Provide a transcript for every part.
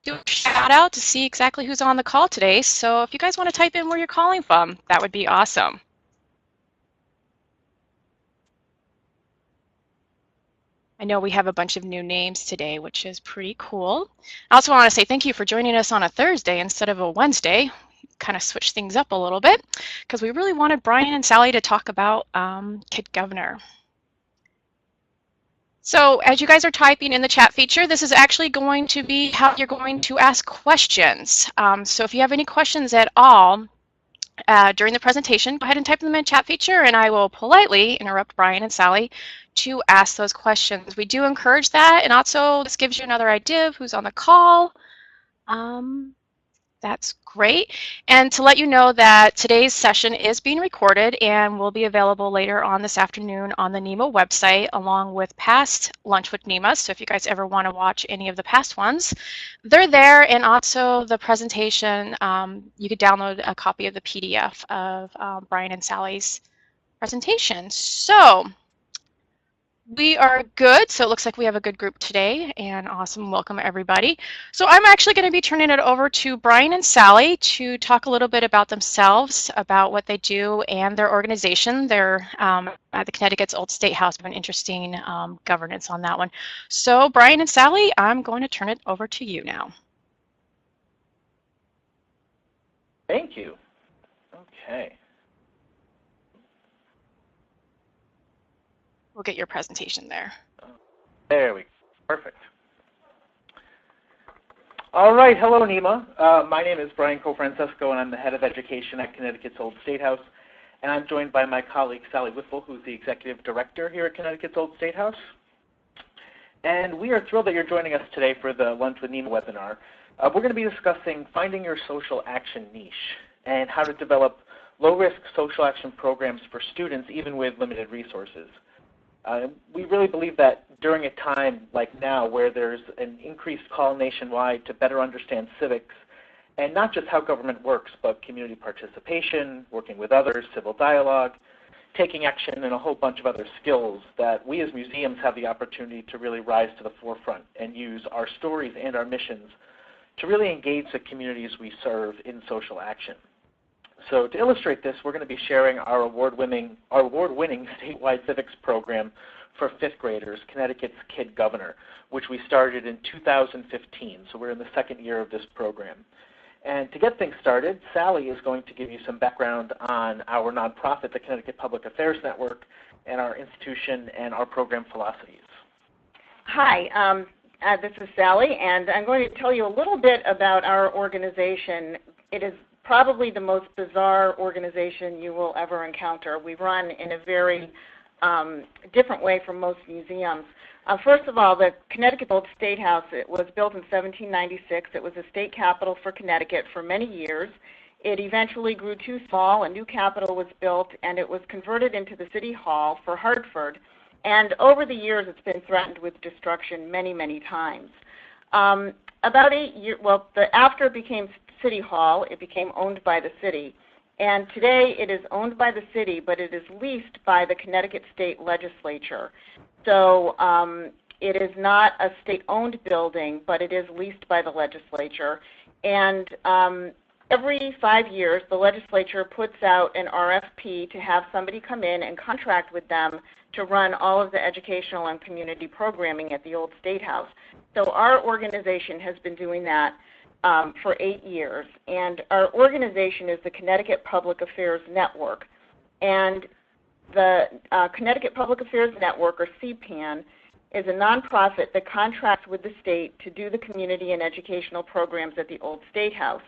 do a shout out to see exactly who's on the call today. So if you guys want to type in where you're calling from, that would be awesome. I know we have a bunch of new names today, which is pretty cool. I also want to say thank you for joining us on a Thursday instead of a Wednesday. Kind of switch things up a little bit because we really wanted Brian and Sally to talk about Kid Governor. So as you guys are typing in the chat feature, this is actually going to be how you're going to ask questions. So if you have any questions at all during the presentation, go ahead and type them in the chat feature and I will politely interrupt Brian and Sally to ask those questions. We do encourage that, and also this gives you another idea of who's on the call. That's great. And to let you know that today's session is being recorded and will be available later on this afternoon on the NEMA website, along with past Lunch with NEMA. So if you guys ever want to watch any of the past ones, they're there. And also the presentation, you could download a copy of the PDF of Brian and Sally's presentation. So we are good, so it looks like we have a good group today, and awesome. Welcome, everybody. So I'm actually going to be turning it over to Brian and Sally to talk a little bit about themselves, about what they do, and their organization. They're at the Connecticut's Old Statehouse, an interesting governance on that one. So Brian and Sally, I'm going to turn it over to you now. Thank you. Okay. We'll get your presentation there. There we go. Perfect. All right. Hello, NEMA. My name is Brian Cofrancesco, and I'm the head of education at Connecticut's Old Statehouse. And I'm joined by my colleague, Sally Whipple, who's the executive director here at Connecticut's Old Statehouse. And we are thrilled that you're joining us today for the Lunch with NEMA webinar. We're going to be discussing finding your social action niche and how to develop low-risk social action programs for students, even with limited resources. We really believe that during a time like now where there's an increased call nationwide to better understand civics, and not just how government works, but community participation, working with others, civil dialogue, taking action, and a whole bunch of other skills, that we as museums have the opportunity to really rise to the forefront and use our stories and our missions to really engage the communities we serve in social action. So to illustrate this, we're going to be sharing our award-winning statewide civics program for fifth graders, Connecticut's Kid Governor, which we started in 2015. So we're in the second year of this program. And to get things started, Sally is going to give you some background on our nonprofit, the Connecticut Public Affairs Network, and our institution and our program philosophies. Hi, this is Sally, and I'm going to tell you a little bit about our organization. It is probably the most bizarre organization you will ever encounter. We run in a very different way from most museums. First of all, the Connecticut Old Statehouse, it was built in 1796. It was a state capital for Connecticut for many years. It eventually grew too small. A new capitol was built, and it was converted into the City Hall for Hartford. And over the years, it's been threatened with destruction many, many times. About 8 years, after it became City Hall, it became owned by the city. And today it is owned by the city, but it is leased by the Connecticut State Legislature. So it is not a state-owned building, but it is leased by the legislature. And every 5 years, the legislature puts out an RFP to have somebody come in and contract with them to run all of the educational and community programming at the Old Statehouse. So our organization has been doing that for 8 years, and our organization is the Connecticut Public Affairs Network. And the Connecticut Public Affairs Network, or CPAN, is a nonprofit that contracts with the state to do the community and educational programs at the Old Statehouse.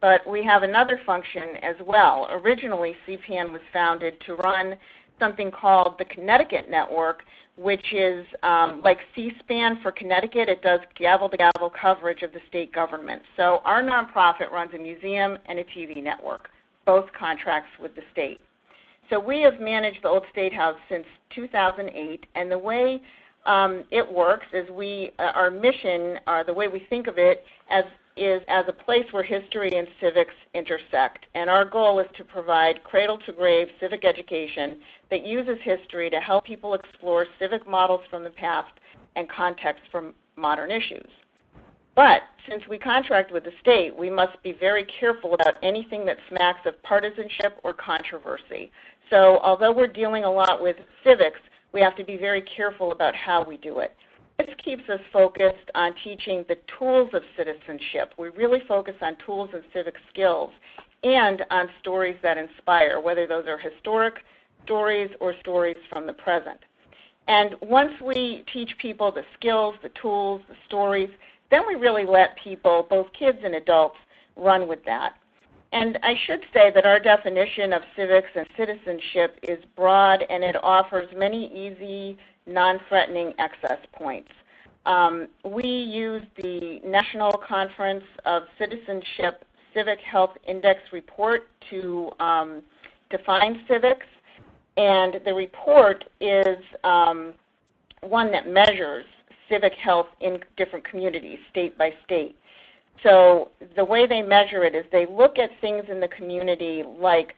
But we have another function as well. Originally, CPAN was founded to run something called the Connecticut Network, which is like C-SPAN for Connecticut. It does gavel-to-gavel coverage of the state government. So our nonprofit runs a museum and a TV network, both contracts with the state. So we have managed the Old Statehouse since 2008, and the way it works is our mission, the way we think of it, is as a place where history and civics intersect. And our goal is to provide cradle-to-grave civic education that uses history to help people explore civic models from the past and context from modern issues. But since we contract with the state, we must be very careful about anything that smacks of partisanship or controversy. So although we're dealing a lot with civics, we have to be very careful about how we do it. This keeps us focused on teaching the tools of citizenship. We really focus on tools and civic skills and on stories that inspire, whether those are historic stories or stories from the present. And once we teach people the skills, the tools, the stories, then we really let people, both kids and adults, run with that. And I should say that our definition of civics and citizenship is broad, and it offers many easy, non-threatening access points. We use the National Conference of Citizenship Civic Health Index report to define civics, and the report is one that measures civic health in different communities, state by state. So the way they measure it is they look at things in the community like,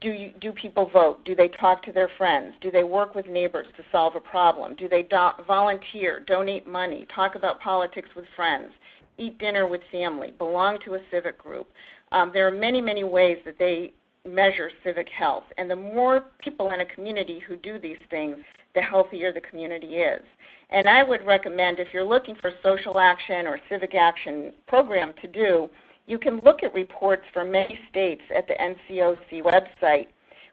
do people vote? Do they talk to their friends? Do they work with neighbors to solve a problem? Do they volunteer, donate money, talk about politics with friends, eat dinner with family, belong to a civic group? There are many, many ways that they measure civic health. And the more people in a community who do these things, the healthier the community is. And I would recommend, if you're looking for social action or civic action program to do, you can look at reports for many states at the NCOC website.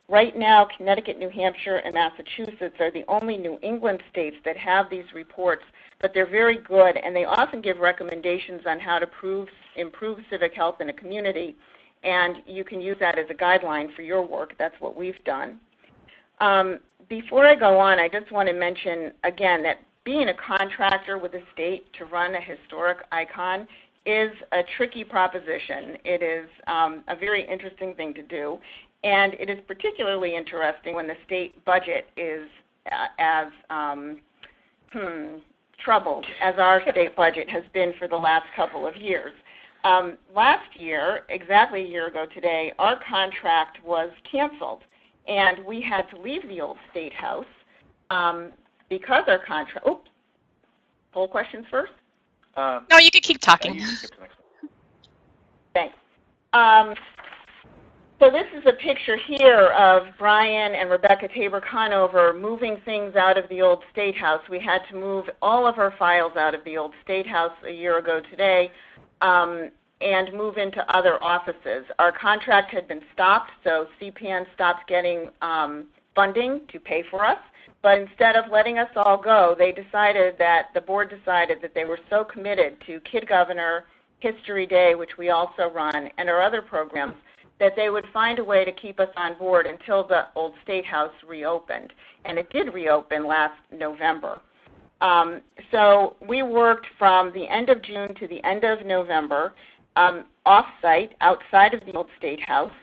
Right now, Connecticut, New Hampshire, and Massachusetts are the only New England states that have these reports, but they're very good, and they often give recommendations on how to improve civic health in a community, and you can use that as a guideline for your work. That's what we've done. Before I go on, I just want to mention again that being a contractor with the state to run a historic icon is a tricky proposition. It is a very interesting thing to do, and it is particularly interesting when the state budget is as troubled as our state budget has been for the last couple of years. Last year, exactly a year ago today, our contract was canceled, and we had to leave the old Statehouse because our contract, poll questions first? No, you can keep talking. Thanks. So this is a picture here of Brian and Rebecca Tabor-Conover moving things out of the old Statehouse. We had to move all of our files out of the old Statehouse a year ago today and move into other offices. Our contract had been stopped, so CPN stopped getting funding to pay for us. But instead of letting us all go, the board decided that they were so committed to Kid Governor, History Day, which we also run, and our other programs, that they would find a way to keep us on board until the old Statehouse reopened. And it did reopen last November. So we worked from the end of June to the end of November off-site, outside of the old Statehouse.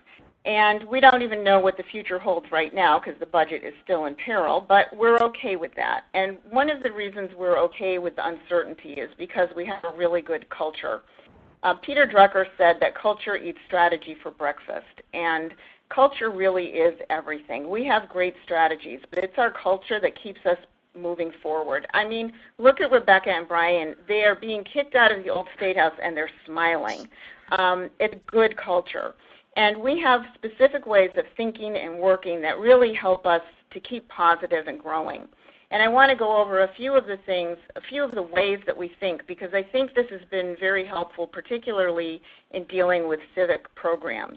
And we don't even know what the future holds right now because the budget is still in peril, but we're okay with that. And one of the reasons we're okay with the uncertainty is because we have a really good culture. Peter Drucker said that culture eats strategy for breakfast, and culture really is everything. We have great strategies, but it's our culture that keeps us moving forward. I mean, look at Rebecca and Brian. They are being kicked out of the old Statehouse, and they're smiling. It's good culture. And we have specific ways of thinking and working that really help us to keep positive and growing. And I want to go over a few of the ways that we think, because I think this has been very helpful, particularly in dealing with civic programs.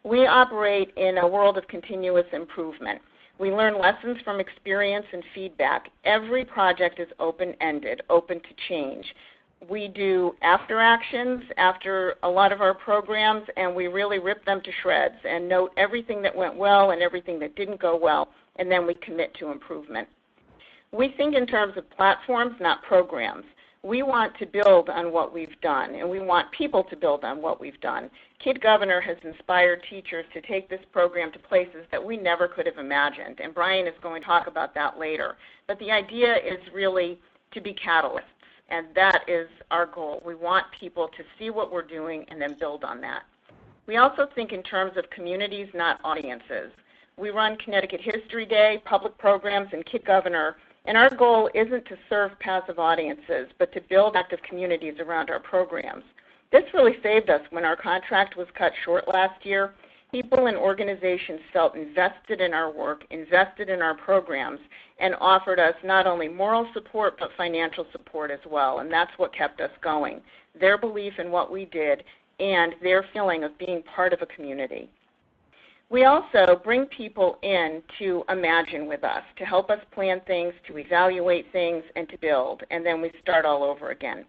We operate in a world of continuous improvement. We learn lessons from experience and feedback. Every project is open-ended, open to change. We do after actions after a lot of our programs, and we really rip them to shreds and note everything that went well and everything that didn't go well, and then we commit to improvement. We think in terms of platforms, not programs. We want to build on what we've done, and we want people to build on what we've done. Kid Governor has inspired teachers to take this program to places that we never could have imagined, and Brian is going to talk about that later. But the idea is really to be catalysts, and that is our goal. We want people to see what we're doing and then build on that. We also think in terms of communities, not audiences. We run Connecticut History Day, public programs, and Kid Governor And our goal isn't to serve passive audiences, but to build active communities around our programs. This really saved us when our contract was cut short last year. People and organizations felt invested in our work, invested in our programs, and offered us not only moral support but financial support as well, and that's what kept us going. Their belief in what we did and their feeling of being part of a community. We also bring people in to imagine with us, to help us plan things, to evaluate things, and to build, and then we start all over again.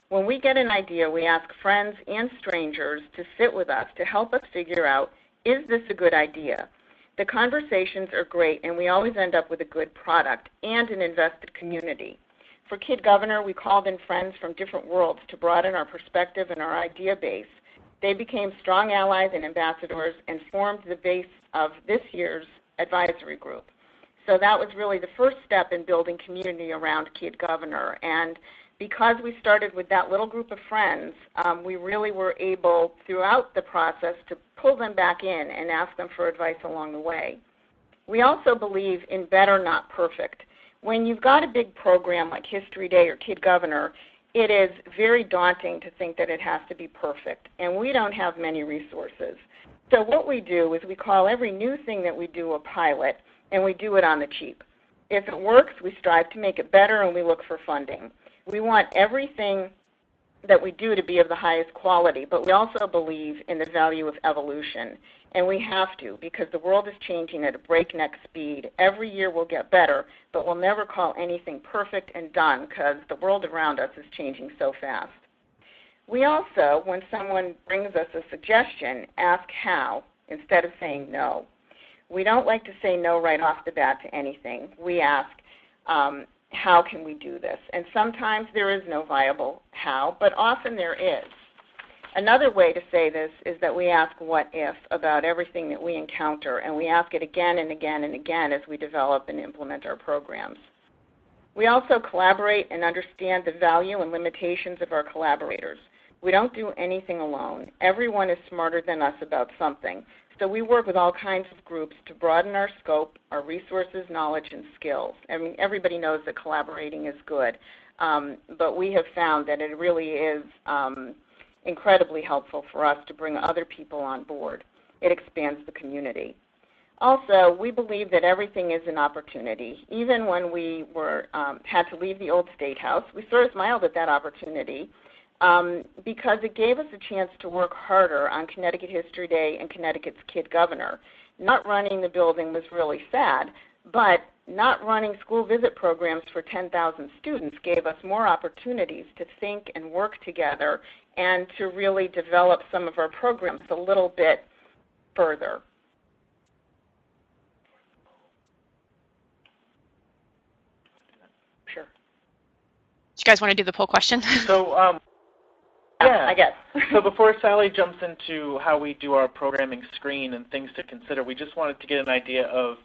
When we get an idea, we ask friends and strangers to sit with us to help us figure out, is this a good idea? The conversations are great, and we always end up with a good product and an invested community. For Kid Governor, we called in friends from different worlds to broaden our perspective and our idea base. They became strong allies and ambassadors and formed the base of this year's advisory group. So that was really the first step in building community around Kid Governor. And because we started with that little group of friends, we really were able throughout the process to pull them back in and ask them for advice along the way. We also believe in better, not perfect. When you've got a big program like History Day or Kid Governor, it is very daunting to think that it has to be perfect, and we don't have many resources. So what we do is we call every new thing that we do a pilot, and we do it on the cheap. If it works, we strive to make it better, and we look for funding. We want everything that we do to be of the highest quality, but we also believe in the value of evolution. And we have to, because the world is changing at a breakneck speed. Every year we'll get better, but we'll never call anything perfect and done because the world around us is changing so fast. We also, when someone brings us a suggestion, ask how instead of saying no. We don't like to say no right off the bat to anything. We ask, how can we do this? And sometimes there is no viable how, but often there is. Another way to say this is that we ask what if about everything that we encounter, and we ask it again and again and again as we develop and implement our programs. We also collaborate and understand the value and limitations of our collaborators. We don't do anything alone. Everyone is smarter than us about something. So we work with all kinds of groups to broaden our scope, our resources, knowledge, and skills. I mean, everybody knows that collaborating is good, but we have found that it really is incredibly helpful for us to bring other people on board. It expands the community. Also, we believe that everything is an opportunity. Even when we had to leave the old Statehouse, we sort of smiled at that opportunity because it gave us a chance to work harder on Connecticut History Day and Connecticut's Kid Governor. Not running the building was really sad, but not running school visit programs for 10,000 students gave us more opportunities to think and work together and to really develop some of our programs a little bit further. Sure. Do you guys want to do the poll question? So, yeah, I guess. So before Sally jumps into how we do our programming screen and things to consider, we just wanted to get an idea of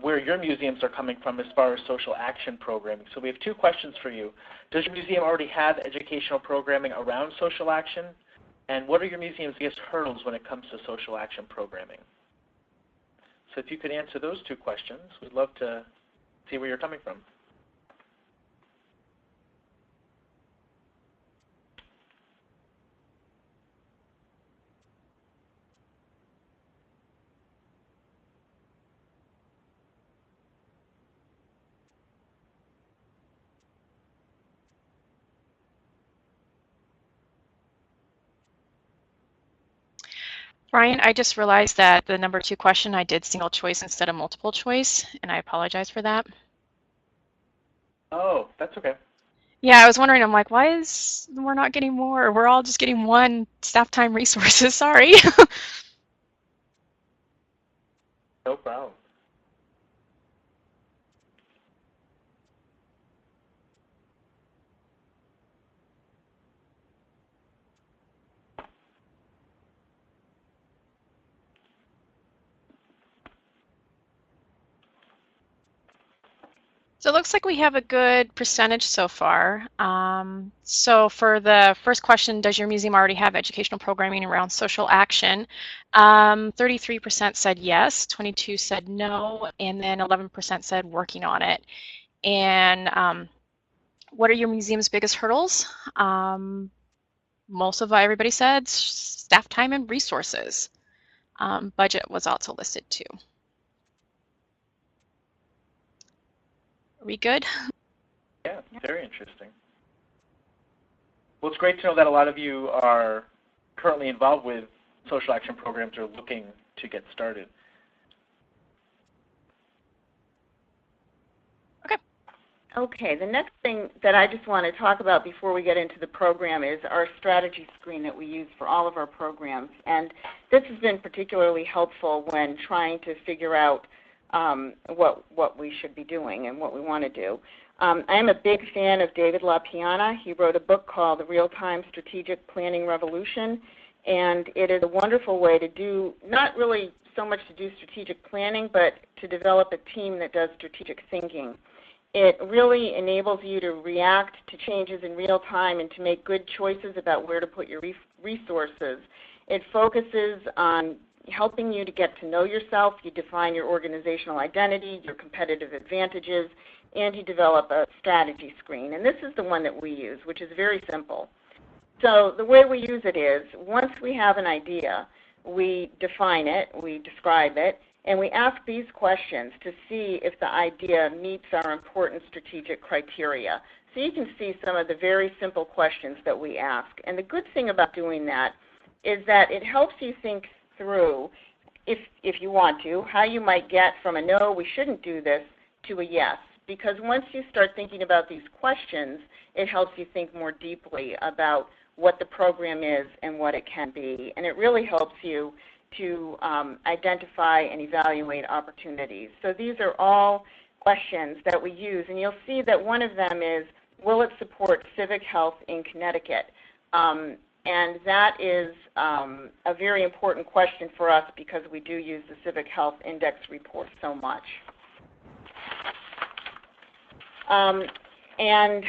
where your museums are coming from as far as social action programming. So we have two questions for you. Does your museum already have educational programming around social action? And what are your museum's biggest hurdles when it comes to social action programming? So if you could answer those two questions, we'd love to see where you're coming from. Brian, I just realized that the number 2 question, I did single choice instead of multiple choice, and I apologize for that. Oh, that's okay. Yeah, I was wondering, I'm like, why is we're not getting more? We're all just getting one staff time resources, sorry. No problem. So it looks like we have a good percentage so far. So for the first question, does your museum already have educational programming around social action? 33% said yes, 22% said no, and then 11% said working on it. And what are your museum's biggest hurdles? Most of what everybody said, staff time and resources. Budget was also listed too. Are we good? Yeah, very interesting. Well, it's great to know that a lot of you are currently involved with social action programs or looking to get started. Okay, the next thing that I just want to talk about before we get into the program is our strategy screen that we use for all of our programs. And this has been particularly helpful when trying to figure out what we should be doing and what we want to do. I am a big fan of David LaPiana. He wrote a book called The Real-Time Strategic Planning Revolution, and it is a wonderful way to do, not really so much to do strategic planning, but to develop a team that does strategic thinking. It really enables you to react to changes in real time and to make good choices about where to put your resources. It focuses on helping you to get to know yourself. You define your organizational identity, your competitive advantages, and you develop a strategy screen. And this is the one that we use, which is very simple. So the way we use it is, once we have an idea, we define it, we describe it, and we ask these questions to see if the idea meets our important strategic criteria. So you can see some of the very simple questions that we ask. And the good thing about doing that is that it helps you think through, if you want to, how you might get from a no, we shouldn't do this, to a yes. Because once you start thinking about these questions, it helps you think more deeply about what the program is and what it can be. And it really helps you to identify and evaluate opportunities. So these are all questions that we use, and you'll see that one of them is, will it support civic health in Connecticut? And that is a very important question for us because we do use the Civic Health Index report so much. And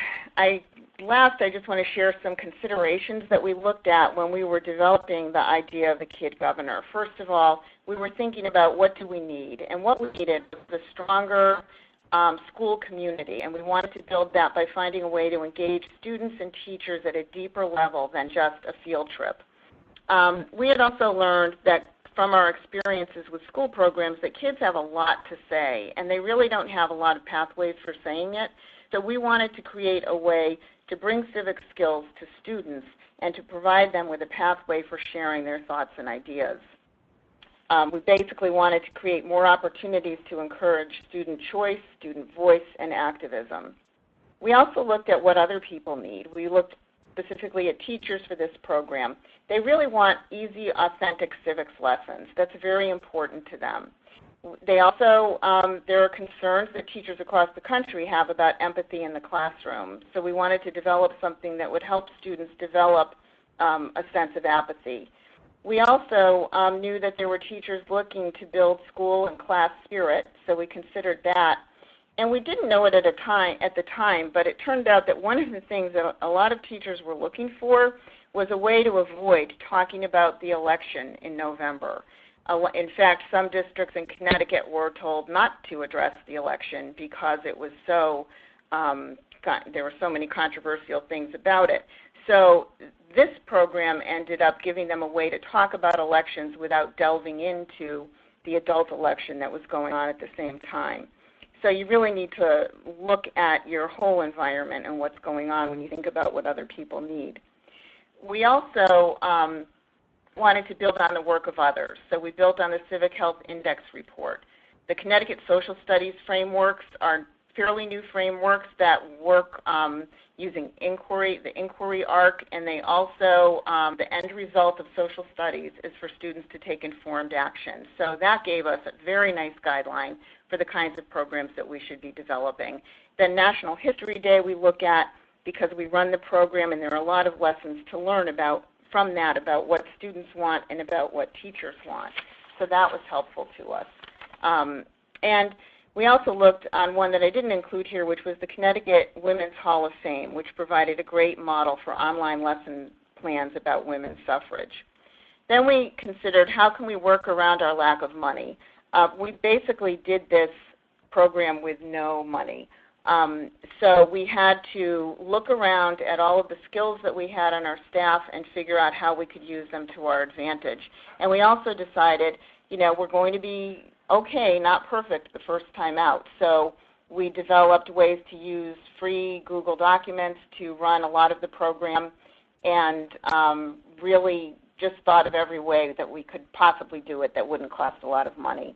last, I just want to share some considerations that we looked at when we were developing the idea of the Kid Governor. First of all, we were thinking about what do we need, and what we needed was a stronger school community, and we wanted to build that by finding a way to engage students and teachers at a deeper level than just a field trip. We had also learned that from our experiences with school programs that kids have a lot to say, and they really don't have a lot of pathways for saying it. So we wanted to create a way to bring civic skills to students and to provide them with a pathway for sharing their thoughts and ideas. We basically wanted to create more opportunities to encourage student choice, student voice, and activism. We also looked at what other people need. We looked specifically at teachers for this program. They really want easy, authentic civics lessons. That's very important to them. They also, there are concerns that teachers across the country have about empathy in the classroom. So we wanted to develop something that would help students develop a sense of apathy. We also knew that there were teachers looking to build school and class spirit, so we considered that. And we didn't know it at the time, but it turned out that one of the things that a lot of teachers were looking for was a way to avoid talking about the election in November. In fact, some districts in Connecticut were told not to address the election because it was so, there were so many controversial things about it. So this program ended up giving them a way to talk about elections without delving into the adult election that was going on at the same time. So you really need to look at your whole environment and what's going on when you think about what other people need. We also wanted to build on the work of others. So we built on the Civic Health Index report. The Connecticut Social Studies frameworks are fairly new frameworks that work using inquiry, the inquiry arc, and they also, the end result of social studies is for students to take informed action. So that gave us a very nice guideline for the kinds of programs that we should be developing. Then National History Day we look at because we run the program and there are a lot of lessons to learn from that about what students want and about what teachers want. So that was helpful to us. And we also looked on one that I didn't include here, which was the Connecticut Women's Hall of Fame, which provided a great model for online lesson plans about women's suffrage. Then we considered how can we work around our lack of money. We basically did this program with no money. So we had to look around at all of the skills that we had on our staff and figure out how we could use them to our advantage. And we also decided, we're going to be okay, not perfect the first time out. So we developed ways to use free Google Documents to run a lot of the program, and really just thought of every way that we could possibly do it that wouldn't cost a lot of money.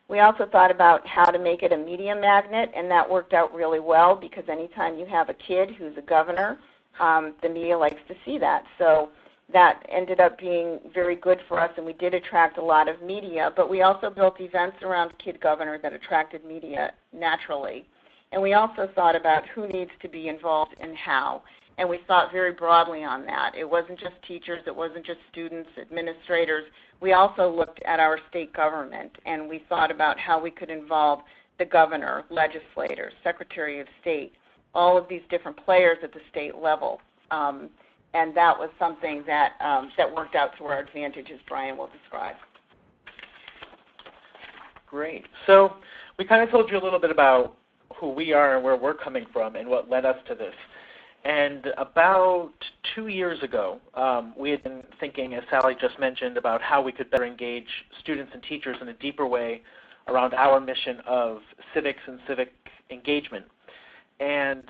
We also thought about how to make it a media magnet, and that worked out really well because anytime you have a kid who's a governor, the media likes to see that. So that ended up being very good for us, and we did attract a lot of media, but we also built events around Kid Governor that attracted media naturally. And we also thought about who needs to be involved and how, and we thought very broadly on that. It wasn't just teachers, it wasn't just students, administrators. We also looked at our state government, and we thought about how we could involve the governor, legislators, secretary of state, all of these different players at the state level. And that was something that, that worked out to our advantage, as Brian will describe. Great. So we kind of told you a little bit about who we are and where we're coming from and what led us to this. And about 2 years ago, we had been thinking, as Sally just mentioned, about how we could better engage students and teachers in a deeper way around our mission of civics and civic engagement. And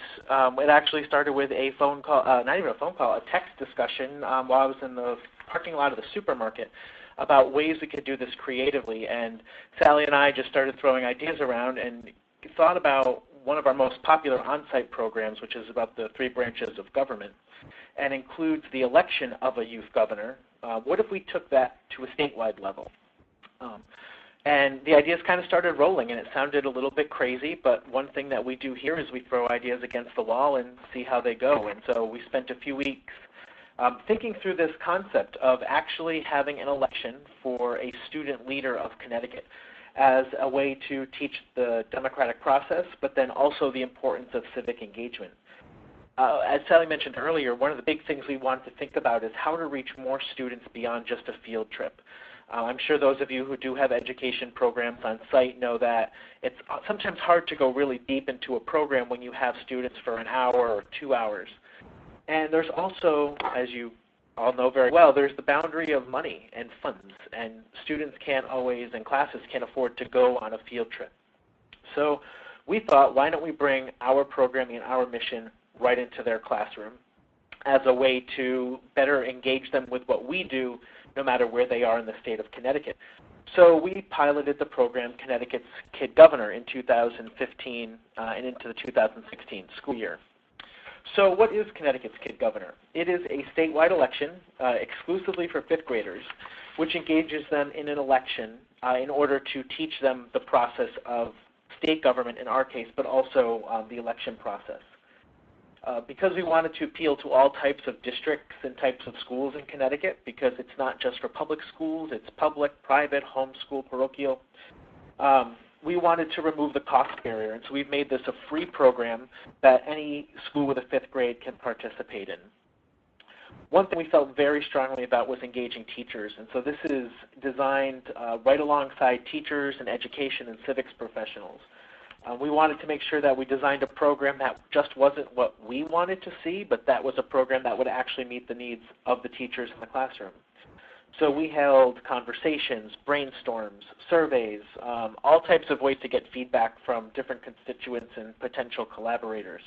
it actually started with a phone call, not even a phone call, a text discussion while I was in the parking lot of the supermarket about ways we could do this creatively. And Sally and I just started throwing ideas around and thought about one of our most popular on-site programs, which is about the 3 branches of government, and includes the election of a youth governor. What if we took that to a statewide level? And the ideas kind of started rolling, and it sounded a little bit crazy, but one thing that we do here is we throw ideas against the wall and see how they go. And so we spent a few weeks thinking through this concept of actually having an election for a student leader of Connecticut as a way to teach the democratic process, but then also the importance of civic engagement. As Sally mentioned earlier, one of the big things we wanted to think about is how to reach more students beyond just a field trip. I'm sure those of you who do have education programs on site know that it's sometimes hard to go really deep into a program when you have students for an hour or 2 hours. And there's also, as you all know very well, there's the boundary of money and funds, and students can't always, and classes can't afford to go on a field trip. So we thought, why don't we bring our programming and our mission right into their classroom as a way to better engage them with what we do no matter where they are in the state of Connecticut. So we piloted the program Connecticut's Kid Governor in 2015 and into the 2016 school year. So what is Connecticut's Kid Governor? It is a statewide election exclusively for 5th graders, which engages them in an election in order to teach them the process of state government in our case, but also the election process. Because we wanted to appeal to all types of districts and types of schools in Connecticut, because it's not just for public schools, it's public, private, homeschool, parochial, we wanted to remove the cost barrier. And so we've made this a free program that any school with a 5th grade can participate in. One thing we felt very strongly about was engaging teachers. And so this is designed right alongside teachers and education and civics professionals. We wanted to make sure that we designed a program that just wasn't what we wanted to see, but that was a program that would actually meet the needs of the teachers in the classroom. So we held conversations, brainstorms, surveys, all types of ways to get feedback from different constituents and potential collaborators.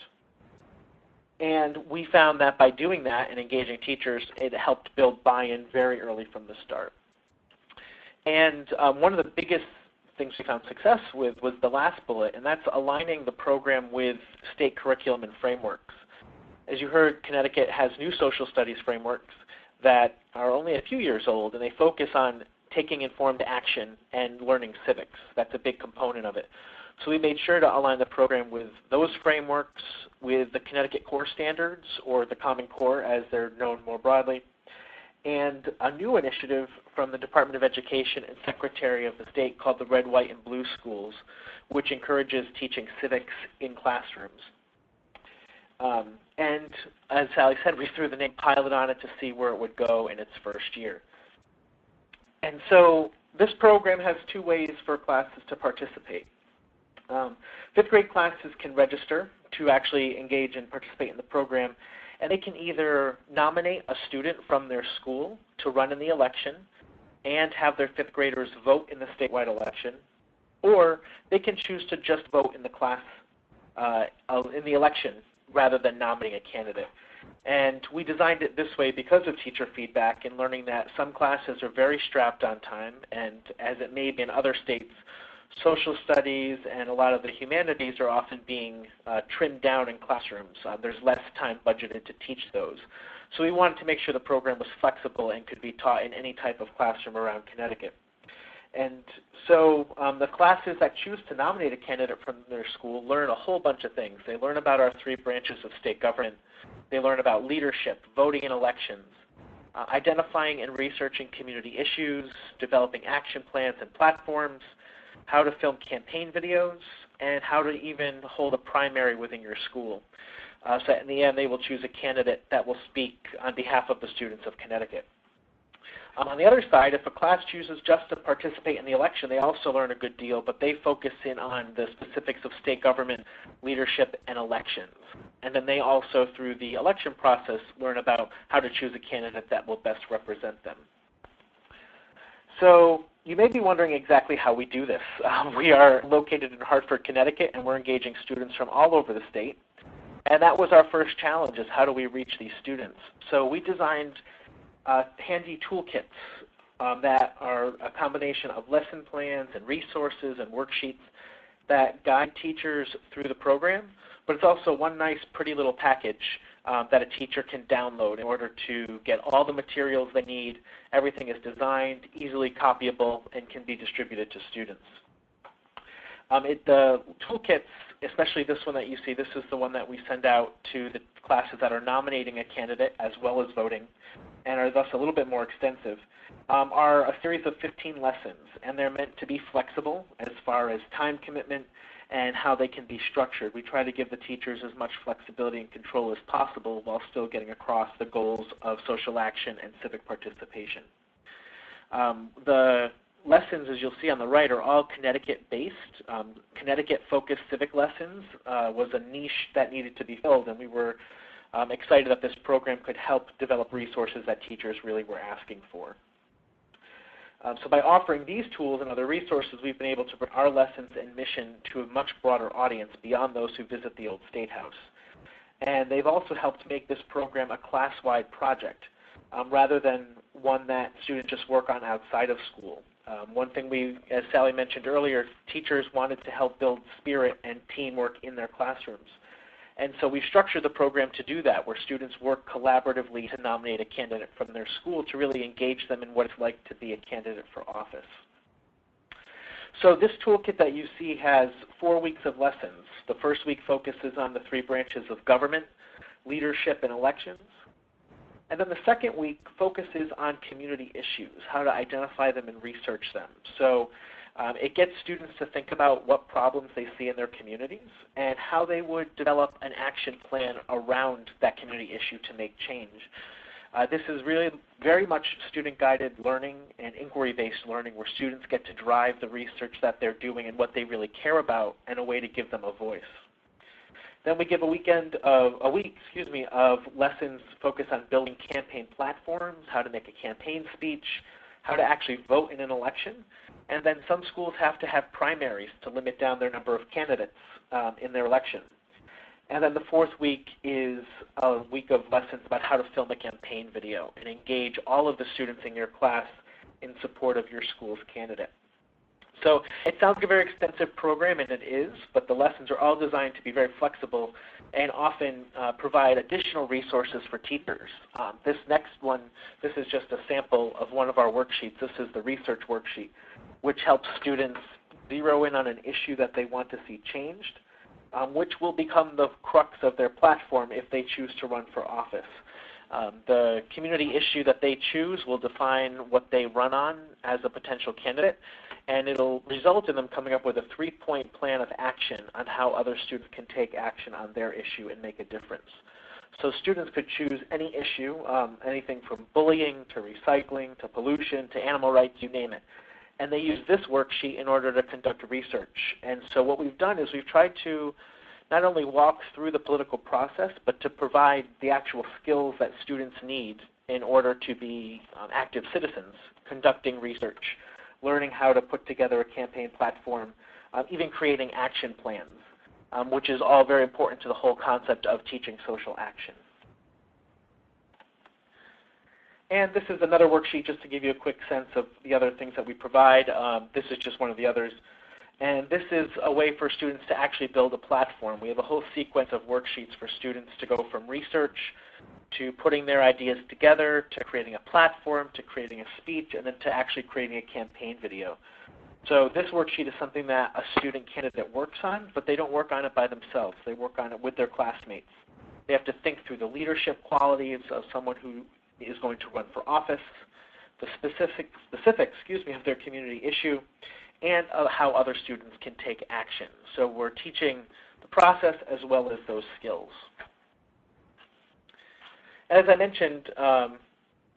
And we found that by doing that and engaging teachers, it helped build buy-in very early from the start. And one of the biggest things we found success with was the last bullet, and that's aligning the program with state curriculum and frameworks. As you heard, Connecticut has new social studies frameworks that are only a few years old, and they focus on taking informed action and learning civics. That's a big component of it. So we made sure to align the program with those frameworks, with the Connecticut Core Standards, or the Common Core as they're known more broadly, and a new initiative from the Department of Education and Secretary of the State called the Red, White, and Blue Schools, which encourages teaching civics in classrooms. And as Sally said, we threw the name pilot on it to see where it would go in its first year. And so this program has 2 ways for classes to participate. Fifth grade classes can register to actually engage and participate in the program, and they can either nominate a student from their school to run in the election and have their fifth graders vote in the statewide election, or they can choose to just vote in the class in the election rather than nominating a candidate. And we designed it this way because of teacher feedback and learning that some classes are very strapped on time, and as it may be in other states, social studies and a lot of the humanities are often being trimmed down in classrooms. There's less time budgeted to teach those. So we wanted to make sure the program was flexible and could be taught in any type of classroom around Connecticut. And so the classes that choose to nominate a candidate from their school learn a whole bunch of things. They learn about our 3 branches of state government. They learn about leadership, voting in elections, identifying and researching community issues, developing action plans and platforms, how to film campaign videos, and how to even hold a primary within your school. So in the end, they will choose a candidate that will speak on behalf of the students of Connecticut. On the other side, if a class chooses just to participate in the election, they also learn a good deal, but they focus in on the specifics of state government, leadership, and elections. And then they also, through the election process, learn about how to choose a candidate that will best represent them. So you may be wondering exactly how we do this. We are located in Hartford, Connecticut, and we're engaging students from all over the state. And that was our first challenge, is how do we reach these students? So we designed handy toolkits that are a combination of lesson plans and resources and worksheets that guide teachers through the program, but it's also one nice pretty little package that a teacher can download in order to get all the materials they need. Everything is designed, easily copyable, and can be distributed to students. The toolkits, especially this one that you see, this is the one that we send out to the classes that are nominating a candidate as well as voting, and are thus a little bit more extensive, are a series of 15 lessons, and they're meant to be flexible as far as time commitment and how they can be structured. We try to give the teachers as much flexibility and control as possible while still getting across the goals of social action and civic participation. The lessons, as you'll see on the right, are all Connecticut-based. Connecticut-focused civic lessons was a niche that needed to be filled, and we were excited that this program could help develop resources that teachers really were asking for. So by offering these tools and other resources, we've been able to bring our lessons and mission to a much broader audience beyond those who visit the old Statehouse. And they've also helped make this program a class-wide project rather than one that students just work on outside of school. One thing as Sally mentioned earlier, teachers wanted to help build spirit and teamwork in their classrooms. And so we structured the program to do that, where students work collaboratively to nominate a candidate from their school to really engage them in what it's like to be a candidate for office. So this toolkit that you see has 4 weeks of lessons. The first week focuses on the 3 branches of government, leadership, and elections. And then the second week focuses on community issues, how to identify them and research them. So it gets students to think about what problems they see in their communities and how they would develop an action plan around that community issue to make change. This is really very much student-guided learning and inquiry-based learning, where students get to drive the research that they're doing and what they really care about, and a way to give them a voice. Then we give a week of lessons focused on building campaign platforms, how to make a campaign speech, how to actually vote in an election. And then some schools have to have primaries to limit down their number of candidates in their election. And then the fourth week is a week of lessons about how to film a campaign video and engage all of the students in your class in support of your school's candidate. So it sounds like a very extensive program, and it is, but the lessons are all designed to be very flexible and often provide additional resources for teachers. This next one, this is just a sample of one of our worksheets. This is the research worksheet, which helps students zero in on an issue that they want to see changed, which will become the crux of their platform if they choose to run for office. The community issue that they choose will define what they run on as a potential candidate, and it'll result in them coming up with a 3-point plan of action on how other students can take action on their issue and make a difference. So students could choose any issue, anything from bullying to recycling to pollution to animal rights, you name it. and they use this worksheet in order to conduct research. And so what we've done is we've tried to not only walk through the political process, but to provide the actual skills that students need in order to be active citizens, conducting research, learning how to put together a campaign platform, even creating action plans, which is all very important to the whole concept of teaching social action. And this is another worksheet just to give you a quick sense of the other things that we provide. This is just one of the others. And this is a way for students to actually build a platform. We have a whole sequence of worksheets for students to go from research to putting their ideas together, to creating a platform, to creating a speech, and then to actually creating a campaign video. So this worksheet is something that a student candidate works on, but they don't work on it by themselves. They work on it with their classmates. They have to think through the leadership qualities of someone who is going to run for office, the specifics of their community issue, and how other students can take action. So we're teaching the process as well as those skills. As I mentioned,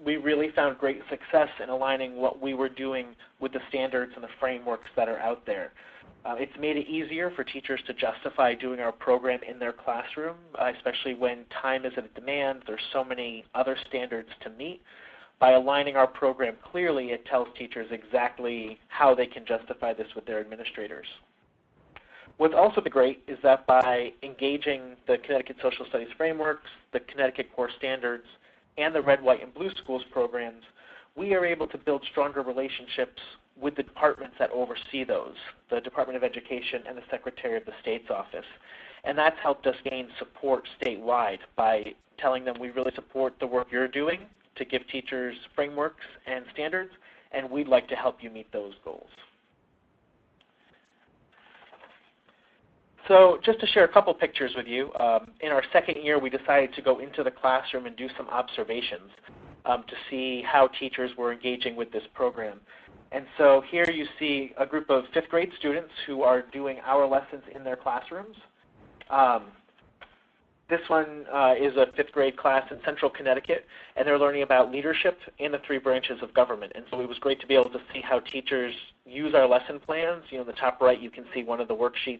we really found great success in aligning what we were doing with the standards and the frameworks that are out there. It's made it easier for teachers to justify doing our program in their classroom, especially when time is at demand. There's so many other standards to meet. By aligning our program clearly, it tells teachers exactly how they can justify this with their administrators. What's also been great is that by engaging the Connecticut Social Studies frameworks, the Connecticut Core Standards, and the Red, White, and Blue Schools programs, we are able to build stronger relationships with the departments that oversee those, the Department of Education and the Secretary of the State's office. And that's helped us gain support statewide by telling them we really support the work you're doing to give teachers frameworks and standards, and we'd like to help you meet those goals. So just to share a couple pictures with you, in our second year we decided to go into the classroom and do some observations to see how teachers were engaging with this program. And so here you see a group of 5th grade students who are doing our lessons in their classrooms. This one is a 5th grade class in Central Connecticut, and they're learning about leadership in the 3 branches of government. And so it was great to be able to see how teachers use our lesson plans. You know, in the top right you can see one of the worksheets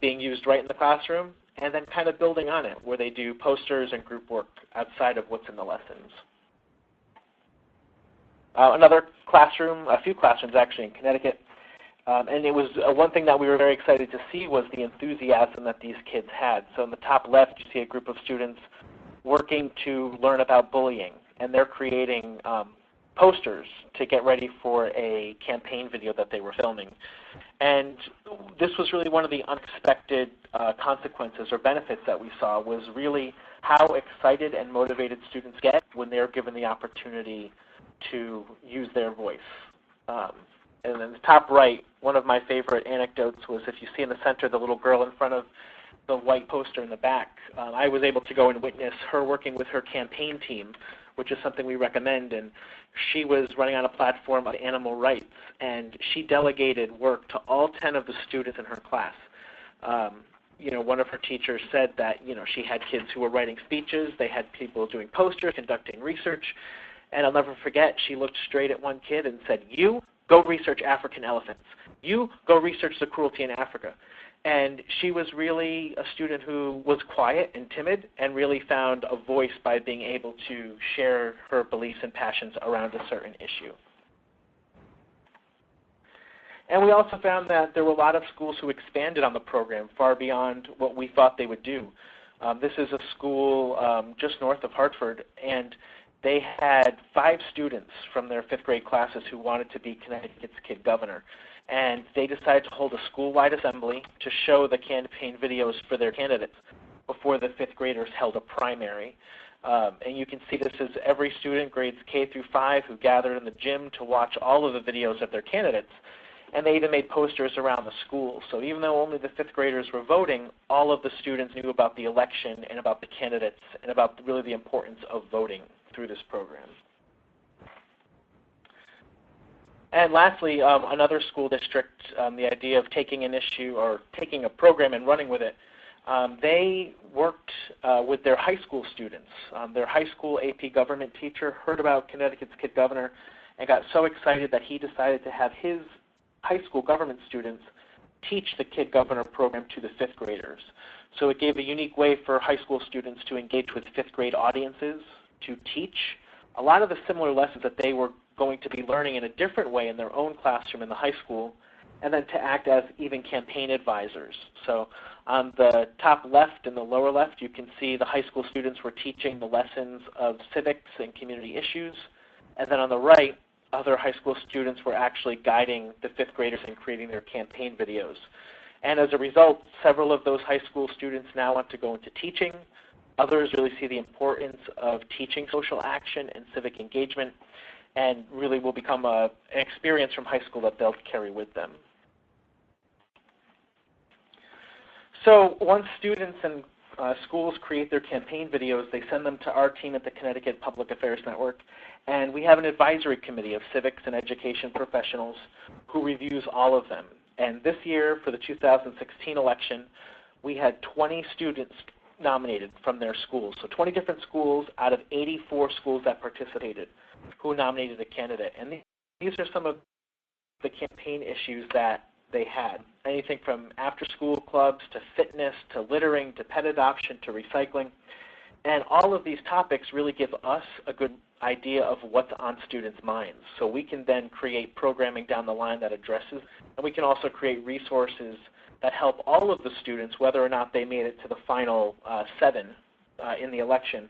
being used right in the classroom, and then kind of building on it, where they do posters and group work outside of what's in the lessons. Another classroom, a few classrooms actually in Connecticut, and it was one thing that we were very excited to see was the enthusiasm that these kids had. So in the top left you see a group of students working to learn about bullying, and they're creating posters to get ready for a campaign video that they were filming. And this was really one of the unexpected consequences or benefits that we saw, was really how excited and motivated students get when they're given the opportunity to use their voice. And in the top right, one of my favorite anecdotes was, if you see in the center the little girl in front of the white poster in the back, I was able to go and witness her working with her campaign team, which is something we recommend, and she was running on a platform of animal rights, and she delegated work to all 10 of the students in her class. You know, one of her teachers said that, you know, she had kids who were writing speeches, they had people doing posters, conducting research, and I'll never forget, she looked straight at one kid and said, "You go research African elephants. You go research the cruelty in Africa." And she was really a student who was quiet and timid and really found a voice by being able to share her beliefs and passions around a certain issue. And we also found that there were a lot of schools who expanded on the program far beyond what we thought they would do. This is a school just north of Hartford, and they had 5 students from their 5th grade classes who wanted to be Connecticut's Kid Governor. And they decided to hold a school-wide assembly to show the campaign videos for their candidates before the 5th graders held a primary. And you can see this is every student, grades K through 5, who gathered in the gym to watch all of the videos of their candidates. And they even made posters around the school. So even though only the 5th graders were voting, all of the students knew about the election and about the candidates and about really the importance of voting through this program. And lastly, another school district, the idea of taking an issue or taking a program and running with it, they worked with their high school students. Their high school AP government teacher heard about Connecticut's Kid Governor and got so excited that he decided to have his high school government students teach the Kid Governor program to the fifth graders. So it gave a unique way for high school students to engage with fifth grade audiences, to teach a lot of the similar lessons that they were going to be learning in a different way in their own classroom in the high school, and then to act as even campaign advisors. So on the top left and the lower left, you can see the high school students were teaching the lessons of civics and community issues. And then on the right, other high school students were actually guiding the fifth graders in creating their campaign videos. And as a result, several of those high school students now want to go into teaching. Others really see the importance of teaching social action and civic engagement, and really will become an experience from high school that they'll carry with them. So once students and schools create their campaign videos, they send them to our team at the Connecticut Public Affairs Network, and we have an advisory committee of civics and education professionals who reviews all of them. And this year, for the 2016 election, we had 20 students nominated from their schools. So 20 different schools out of 84 schools that participated who nominated a candidate. And these are some of the campaign issues that they had. Anything from after-school clubs to fitness to littering to pet adoption to recycling. And all of these topics really give us a good idea of what's on students' minds. So we can then create programming down the line that addresses, and we can also create resources that help all of the students, whether or not they made it to the final 7 in the election,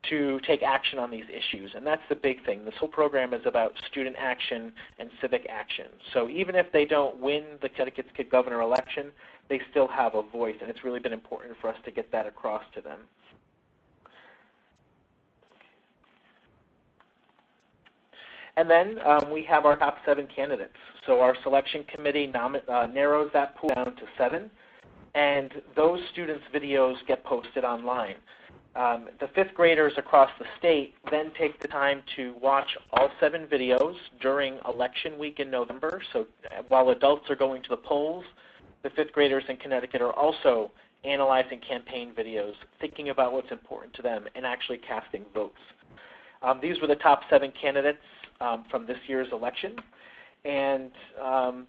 to take action on these issues. And that's the big thing. This whole program is about student action and civic action. So even if they don't win the Connecticut Kid Governor election, they still have a voice, and it's really been important for us to get that across to them. And then we have our top 7 candidates. So our selection committee narrows that pool down to 7, and those students' videos get posted online. The fifth graders across the state then take the time to watch all 7 videos during election week in November. So while adults are going to the polls, the fifth graders in Connecticut are also analyzing campaign videos, thinking about what's important to them, and actually casting votes. These were the top 7 candidates from this year's election, and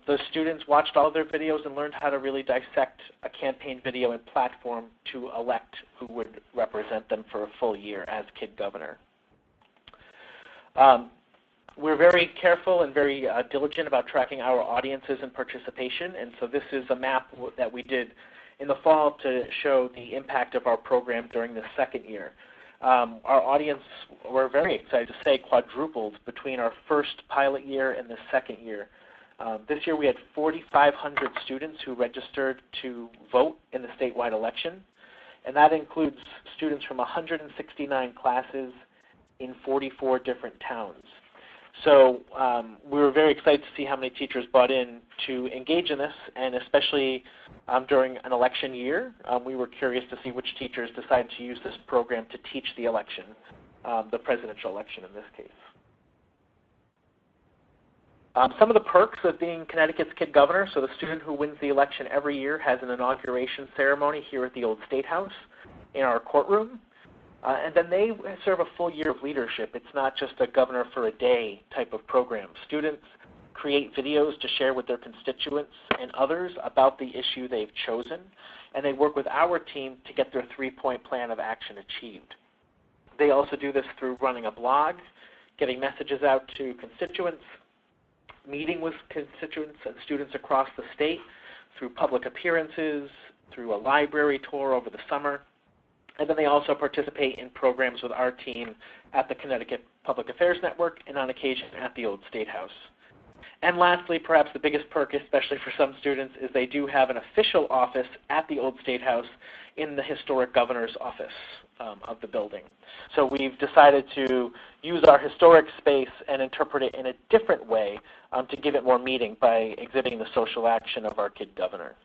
the students watched all of their videos and learned how to really dissect a campaign video and platform to elect who would represent them for a full year as Kid Governor. We're very careful and very diligent about tracking our audiences and participation, and so this is a map that we did in the fall to show the impact of our program during the second year. Our audience, we're very excited to say, quadrupled between our first pilot year and the second year. This year we had 4,500 students who registered to vote in the statewide election, and that includes students from 169 classes in 44 different towns. So we were very excited to see how many teachers bought in to engage in this, and especially during an election year, we were curious to see which teachers decided to use this program to teach the election, the presidential election in this case. Some of the perks of being Connecticut's Kid Governor: so the student who wins the election every year has an inauguration ceremony here at the old Statehouse in our courtroom. And then they serve a full year of leadership. It's not just a governor for a day type of program. Students create videos to share with their constituents and others about the issue they've chosen, and they work with our team to get their 3-point plan of action achieved. They also do this through running a blog, getting messages out to constituents, meeting with constituents and students across the state, through public appearances, through a library tour over the summer. And then they also participate in programs with our team at the Connecticut Public Affairs Network and on occasion at the old Statehouse. And lastly, perhaps the biggest perk, especially for some students, is they do have an official office at the old Statehouse in the historic governor's office of the building. So we've decided to use our historic space and interpret it in a different way to give it more meaning by exhibiting the social action of our Kid Governor.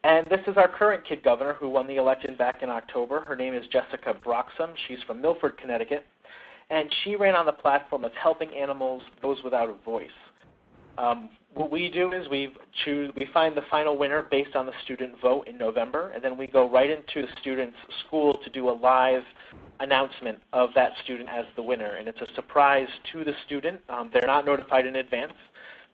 And this is our current Kid Governor who won the election back in October. Her name is Jessica Broxham. She's from Milford, Connecticut. And she ran on the platform of helping animals, those without a voice. What we do is we find the final winner based on the student vote in November, and then we go right into the student's school to do a live announcement of that student as the winner, and it's a surprise to the student. They're not notified in advance,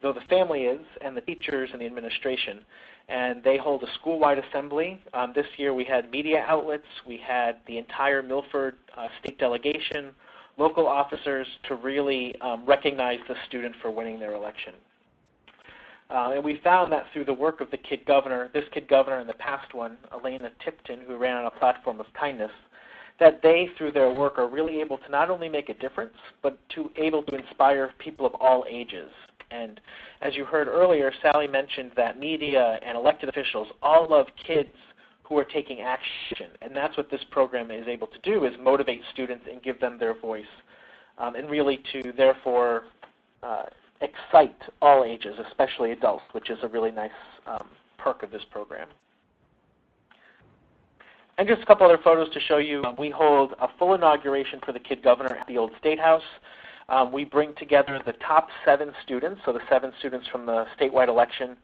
though the family is, and the teachers and the administration. And they hold a school-wide assembly. This year we had media outlets, we had the entire Milford state delegation, local officers to really recognize the student for winning their election. And we found that through the work of the Kid Governor, this Kid Governor and the past one, Elena Tipton, who ran on a platform of kindness, that they, through their work, are really able to not only make a difference, but able to inspire people of all ages. And as you heard earlier, Sally mentioned that media and elected officials all love kids who are taking action. And that's what this program is able to do, is motivate students and give them their voice, and really to, therefore, excite all ages, especially adults, which is a really nice perk of this program. And just a couple other photos to show you. We hold a full inauguration for the Kid Governor at the old Statehouse. We bring together the top 7 students, so the 7 students from the statewide election,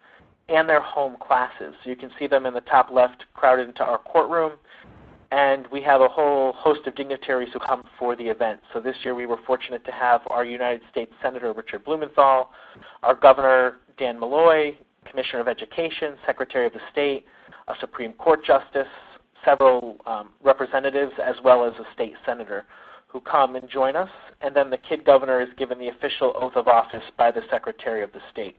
and their home classes. So you can see them in the top left crowded into our courtroom. And we have a whole host of dignitaries who come for the event. So this year we were fortunate to have our United States Senator Richard Blumenthal, our Governor Dan Malloy, Commissioner of Education, Secretary of the State, a Supreme Court Justice, several representatives, as well as a state senator who come and join us. And then the Kid Governor is given the official oath of office by the Secretary of the State.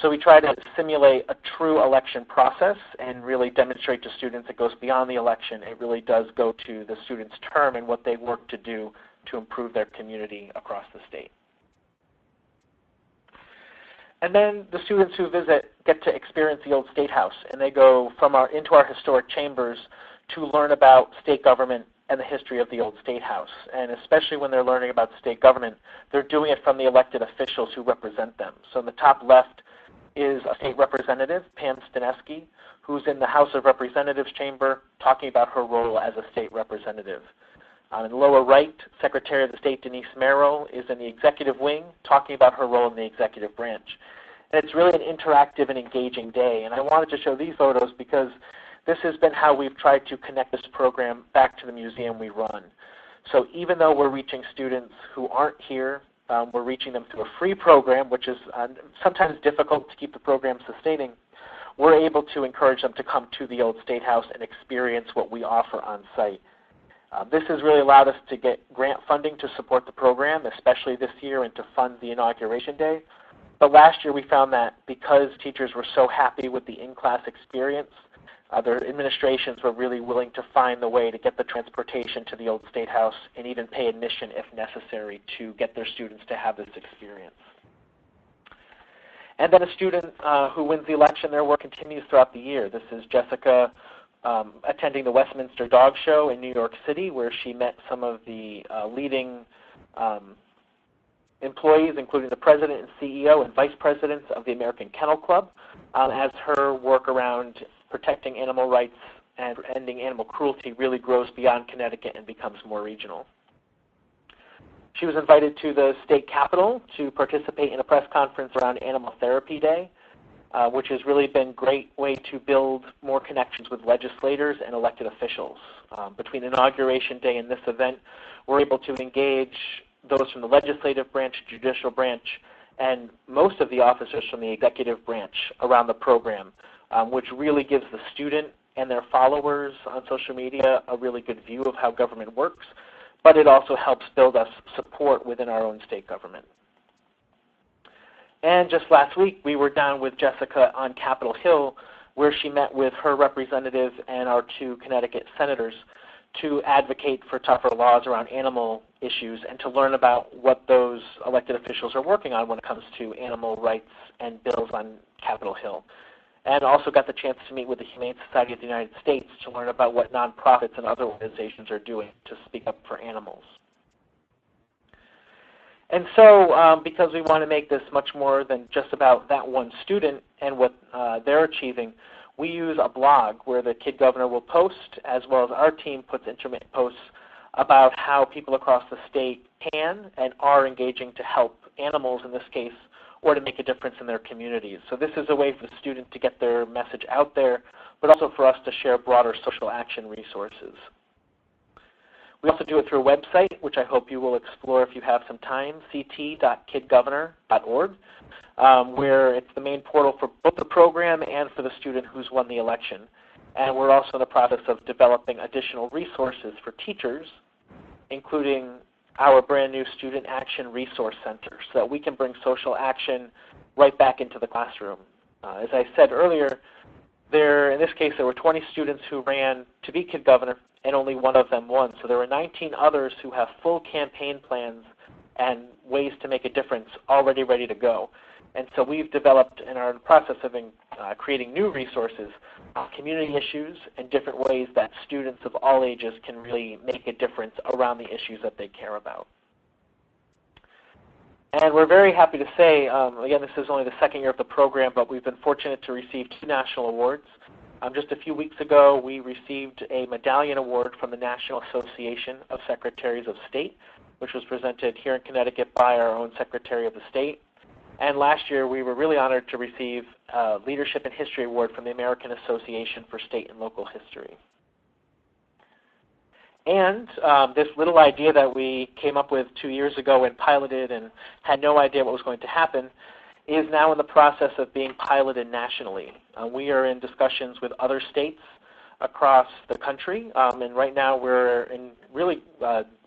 So we try to simulate a true election process and really demonstrate to students it goes beyond the election. It really does go to the students' term and what they work to do to improve their community across the state. And then the students who visit get to experience the old Statehouse, and they go into our historic chambers to learn about state government and the history of the old Statehouse. And especially when they're learning about state government, they're doing it from the elected officials who represent them. So in the top left is a state representative, Pam Stanesky, who's in the House of Representatives chamber talking about her role as a state representative. In the lower right, Secretary of the State Denise Merrill is in the executive wing talking about her role in the executive branch. And it's really an interactive and engaging day. And I wanted to show these photos because this has been how we've tried to connect this program back to the museum we run. So even though we're reaching students who aren't here, we're reaching them through a free program, which is sometimes difficult to keep the program sustaining. We're able to encourage them to come to the old Statehouse and experience what we offer on site. This has really allowed us to get grant funding to support the program, especially this year, and to fund the Inauguration Day. But last year we found that because teachers were so happy with the in-class experience, their administrations were really willing to find the way to get the transportation to the old Statehouse and even pay admission if necessary to get their students to have this experience. And then a student who wins the election, their work continues throughout the year. This is Jessica attending the Westminster Dog Show in New York City, where she met some of the leading employees, including the president and CEO and vice presidents of the American Kennel Club, as her work around protecting animal rights and ending animal cruelty really grows beyond Connecticut and becomes more regional. She was invited to the state capitol to participate in a press conference around Animal Therapy Day, which has really been a great way to build more connections with legislators and elected officials. Between Inauguration Day and this event, we're able to engage those from the legislative branch, judicial branch, and most of the officers from the executive branch around the program, which really gives the student and their followers on social media a really good view of how government works, but it also helps build us support within our own state government. And just last week, we were down with Jessica on Capitol Hill, where she met with her representative and our 2 Connecticut senators to advocate for tougher laws around animal issues and to learn about what those elected officials are working on when it comes to animal rights and bills on Capitol Hill. And also got the chance to meet with the Humane Society of the United States to learn about what nonprofits and other organizations are doing to speak up for animals. And so because we want to make this much more than just about that one student and what they're achieving, we use a blog where the Kid Governor will post, as well as our team puts intermittent posts about how people across the state can and are engaging to help animals in this case, or to make a difference in their communities. So this is a way for the student to get their message out there, but also for us to share broader social action resources. We also do it through a website, which I hope you will explore if you have some time, ct.kidgovernor.org, where it's the main portal for both the program and for the student who's won the election. And we're also in the process of developing additional resources for teachers, including our brand new Student Action Resource Center, so that we can bring social action right back into the classroom. As I said earlier, in this case, there were 20 students who ran to be Kid Governor, and only one of them won. So there were 19 others who have full campaign plans and ways to make a difference already ready to go. And so we've developed and are in the process of creating new resources, community issues, and different ways that students of all ages can really make a difference around the issues that they care about. And we're very happy to say, again, this is only the second year of the program, but we've been fortunate to receive 2 national awards. Just a few weeks ago, we received a medallion award from the National Association of Secretaries of State, which was presented here in Connecticut by our own Secretary of the State. And last year, we were really honored to receive a Leadership in History Award from the American Association for State and Local History. And this little idea that we came up with 2 years ago and piloted and had no idea what was going to happen is now in the process of being piloted nationally. We are in discussions with other states across the country, and right now we're in really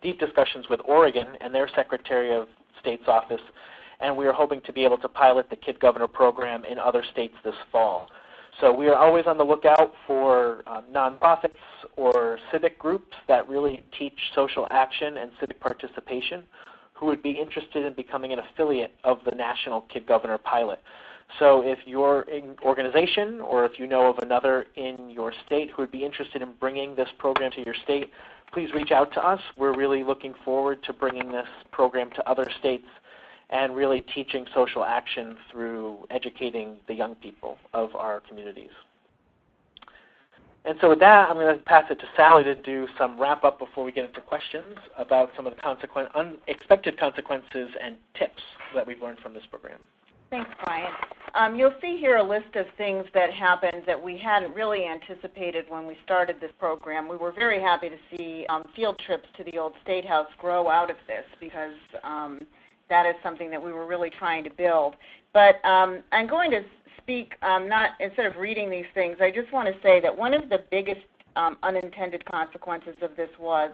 deep discussions with Oregon and their Secretary of State's office, and we are hoping to be able to pilot the Kid Governor program in other states this fall. So we are always on the lookout for nonprofits or civic groups that really teach social action and civic participation who would be interested in becoming an affiliate of the National Kid Governor pilot. So if your organization or if you know of another in your state who would be interested in bringing this program to your state, please reach out to us. We're really looking forward to bringing this program to other states and really teaching social action through educating the young people of our communities. And so with that, I'm going to pass it to Sally to do some wrap-up before we get into questions about some of the unexpected consequences and tips that we've learned from this program. Thanks, Brian. You'll see here a list of things that happened that we hadn't really anticipated when we started this program. We were very happy to see field trips to the old Statehouse grow out of this because that is something that we were really trying to build. But I'm going to speak, instead of reading these things, I just want to say that one of the biggest unintended consequences of this was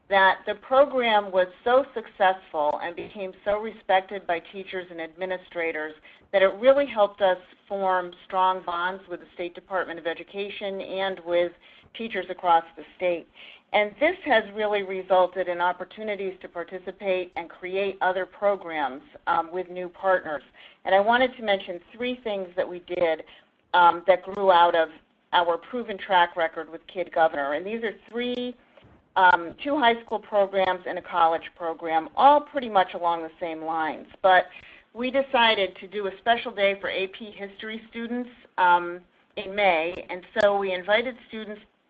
that the program was so successful and became so respected by teachers and administrators that it really helped us form strong bonds with the State Department of Education and with teachers across the state. And this has really resulted in opportunities to participate and create other programs with new partners. And I wanted to mention 3 things that we did that grew out of our proven track record with Kid Governor. And these are 2 high school programs and a college program, all pretty much along the same lines. But we decided to do a special day for AP History students in May, and so we invited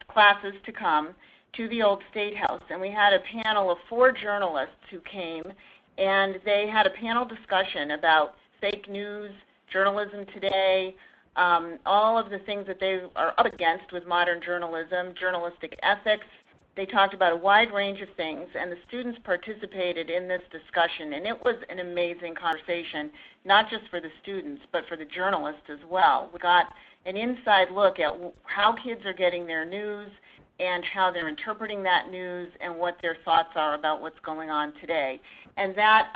classes to come to the old Statehouse, and we had a panel of 4 journalists who came, and they had a panel discussion about fake news, journalism today, all of the things that they are up against with modern journalism, journalistic ethics. They talked about a wide range of things, and the students participated in this discussion, and it was an amazing conversation, not just for the students, but for the journalists as well. We got an inside look at how kids are getting their news and how they're interpreting that news and what their thoughts are about what's going on today. And that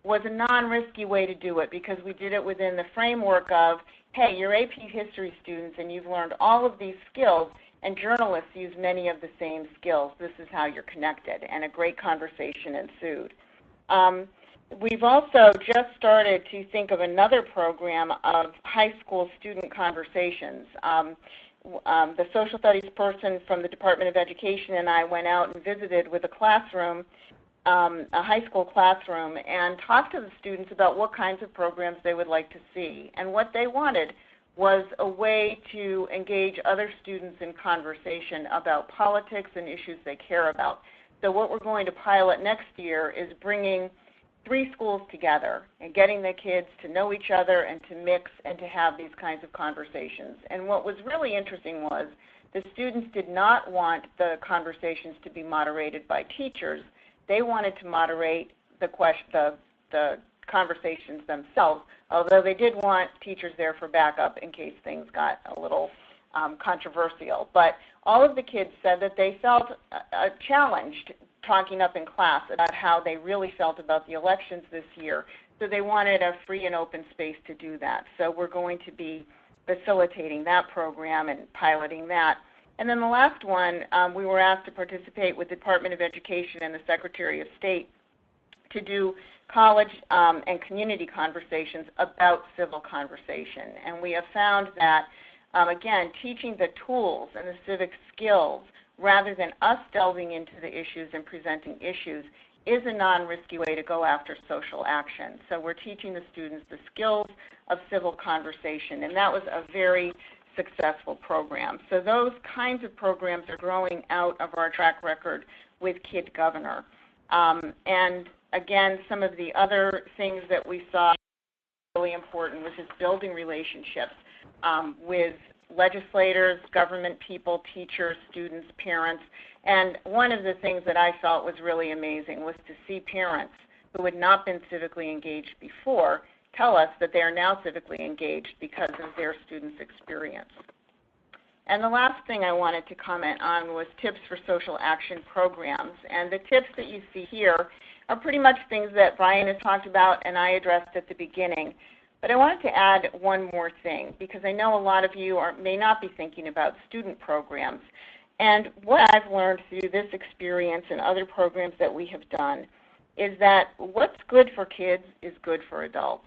was a non-risky way to do it because we did it within the framework of, hey, you're AP History students and you've learned all of these skills, and journalists use many of the same skills. This is how you're connected, and a great conversation ensued. We've also just started to think of another program of high school student conversations. The social studies person from the Department of Education and I went out and visited with a classroom, a high school classroom, and talked to the students about what kinds of programs they would like to see. And what they wanted was a way to engage other students in conversation about politics and issues they care about. So what we're going to pilot next year is bringing 3 schools together and getting the kids to know each other and to mix and to have these kinds of conversations. And what was really interesting was the students did not want the conversations to be moderated by teachers. They wanted to moderate the conversations themselves, although they did want teachers there for backup in case things got a little controversial. But all of the kids said that they felt challenged talking up in class about how they really felt about the elections this year. So they wanted a free and open space to do that. So we're going to be facilitating that program and piloting that. And then the last one, we were asked to participate with the Department of Education and the Secretary of State to do college and community conversations about civil conversation. And we have found that, again, teaching the tools and the civic skills rather than us delving into the issues and presenting issues is a non-risky way to go after social action. So we're teaching the students the skills of civil conversation, and that was a very successful program. So those kinds of programs are growing out of our track record with Kid Governor. And again, some of the other things that we saw really important was just building relationships with legislators, government people, teachers, students, parents. And one of the things that I felt was really amazing was to see parents who had not been civically engaged before tell us that they are now civically engaged because of their students' experience. And the last thing I wanted to comment on was tips for social action programs. And the tips that you see here are pretty much things that Brian has talked about and I addressed at the beginning. But I wanted to add one more thing, because I know a lot of you may not be thinking about student programs. And what I've learned through this experience and other programs that we have done is that what's good for kids is good for adults.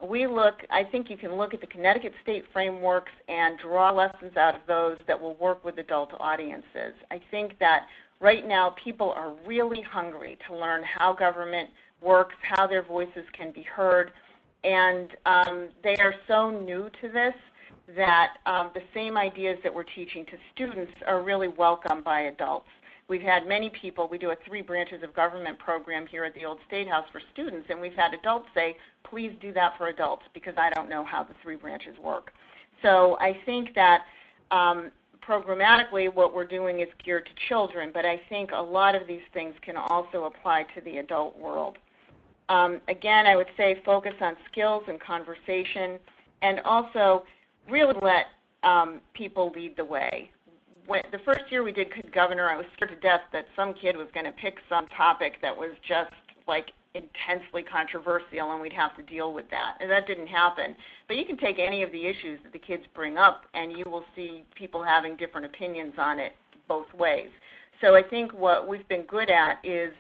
I think you can look at the Connecticut state frameworks and draw lessons out of those that will work with adult audiences. I think that right now people are really hungry to learn how government works, how their voices can be heard, and they are so new to this that the same ideas that we're teaching to students are really welcome by adults. We've had many people, we do a 3 branches of government program here at the Old Statehouse for students, and we've had adults say, please do that for adults because I don't know how the 3 branches work. So I think that programmatically what we're doing is geared to children, but I think a lot of these things can also apply to the adult world. Again, I would say focus on skills and conversation, and also really let people lead the way. The first year we did Kid Governor, I was scared to death that some kid was going to pick some topic that was just like intensely controversial and we'd have to deal with that. And that didn't happen. But you can take any of the issues that the kids bring up and you will see people having different opinions on it both ways. So I think what we've been good at is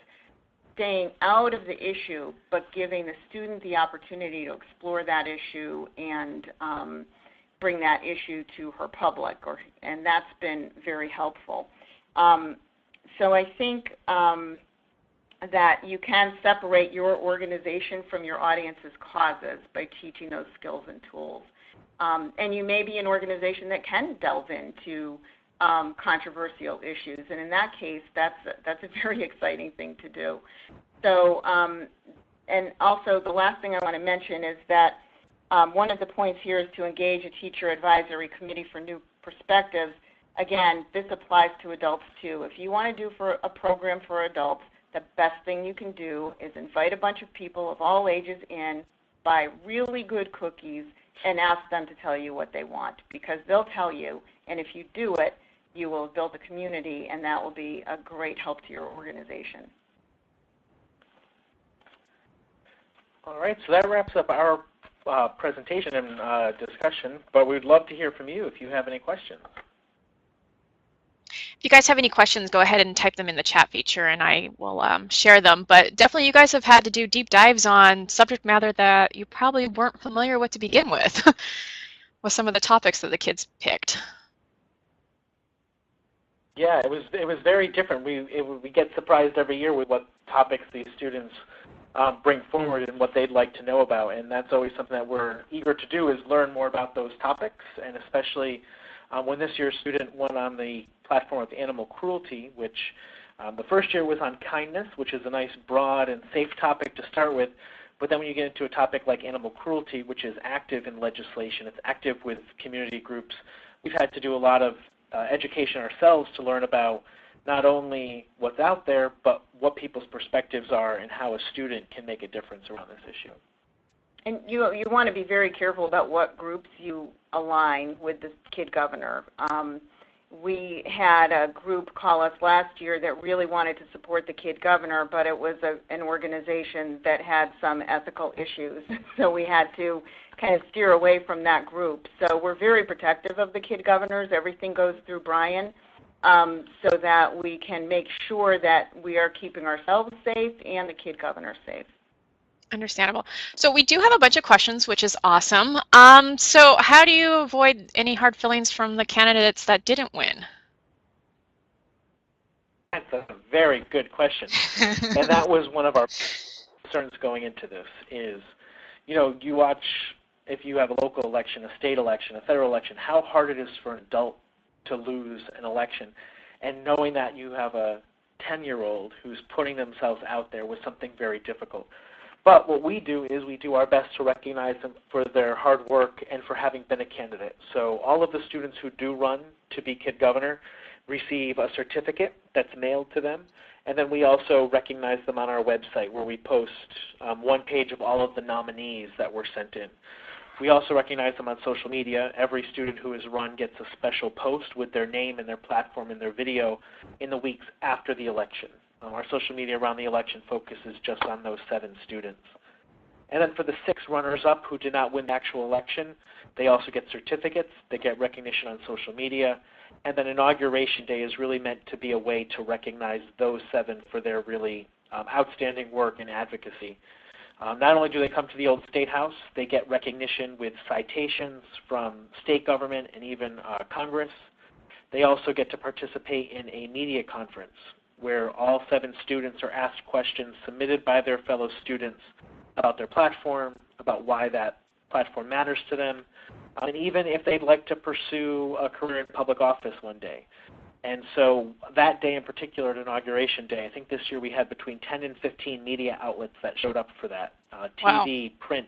staying out of the issue, but giving the student the opportunity to explore that issue and bring that issue to her public, and that's been very helpful. So I think that you can separate your organization from your audience's causes by teaching those skills and tools. And you may be an organization that can delve into controversial issues, and in that case, that's a very exciting thing to do. So, and also the last thing I want to mention is that one of the points here is to engage a teacher advisory committee for new perspectives. Again, this applies to adults too. If you want to do a program for adults, the best thing you can do is invite a bunch of people of all ages in, buy really good cookies, and ask them to tell you what they want, because they'll tell you, and if you do it, you will build a community, and that will be a great help to your organization. All right, so that wraps up our presentation and discussion, but we'd love to hear from you if you have any questions. If you guys have any questions, go ahead and type them in the chat feature and I will share them. But definitely you guys have had to do deep dives on subject matter that you probably weren't familiar with to begin with, with some of the topics that the kids picked. Yeah, it was very different. We get surprised every year with what topics these students bring forward and what they'd like to know about, and that's always something that we're eager to do, is learn more about those topics, and especially when this year's student went on the platform of animal cruelty, which The first year was on kindness, which is a nice, broad, and safe topic to start with. But then when you get into a topic like animal cruelty, which is active in legislation, it's active with community groups, we've had to do a lot of education ourselves to learn about not only what's out there, but what people's perspectives are and how a student can make a difference around this issue. And you want to be very careful about what groups you align with the Kid Governor. We had a group call us last year that really wanted to support the Kid Governor, but it was an organization that had some ethical issues. So we had to kind of steer away from that group. So we're very protective of the Kid Governors. Everything goes through Brian so that we can make sure that we are keeping ourselves safe and the Kid Governor safe. Understandable. So we do have a bunch of questions, which is awesome. So how do you avoid any hard feelings from the candidates that didn't win? That's a very good question. And that was one of our concerns going into this is, you watch, if you have a local election, a state election, a federal election, how hard it is for an adult to lose an election. And knowing that you have a 10-year-old who's putting themselves out there was something very difficult. But what we do is we do our best to recognize them for their hard work and for having been a candidate. So all of the students who do run to be Kid Governor receive a certificate that's mailed to them. And then we also recognize them on our website where we post one page of all of the nominees that were sent in. We also recognize them on social media. Every student who has run gets a special post with their name and their platform and their video in the weeks after the election. Our social media around the election focuses just on those 7 students. And then for the 6 runners-up who did not win the actual election, they also get certificates, they get recognition on social media, and then Inauguration Day is really meant to be a way to recognize those 7 for their really outstanding work and advocacy. Not only do they come to the old Statehouse, they get recognition with citations from state government and even Congress. They also get to participate in a media conference where all 7 students are asked questions submitted by their fellow students about their platform, about why that platform matters to them, and even if they'd like to pursue a career in public office one day. And so that day in particular, at Inauguration Day, I think this year we had between 10 and 15 media outlets that showed up for that, TV, wow. print,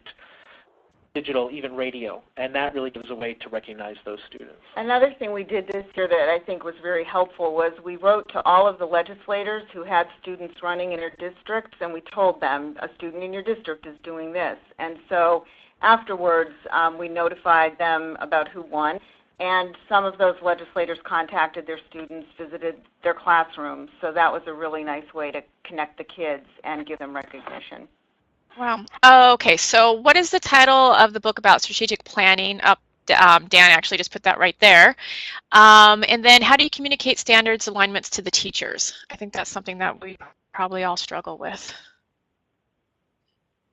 digital, even radio, and that really gives a way to recognize those students. Another thing we did this year that I think was very helpful was we wrote to all of the legislators who had students running in their districts, and we told them a student in your district is doing this. And so afterwards, we notified them about who won, and some of those legislators contacted their students, visited their classrooms, so that was a really nice way to connect the kids and give them recognition. Wow. Okay, so what is the title of the book about strategic planning? Dan actually just put that right there. And then how do you communicate standards alignments to the teachers? I think that's something that we probably all struggle with.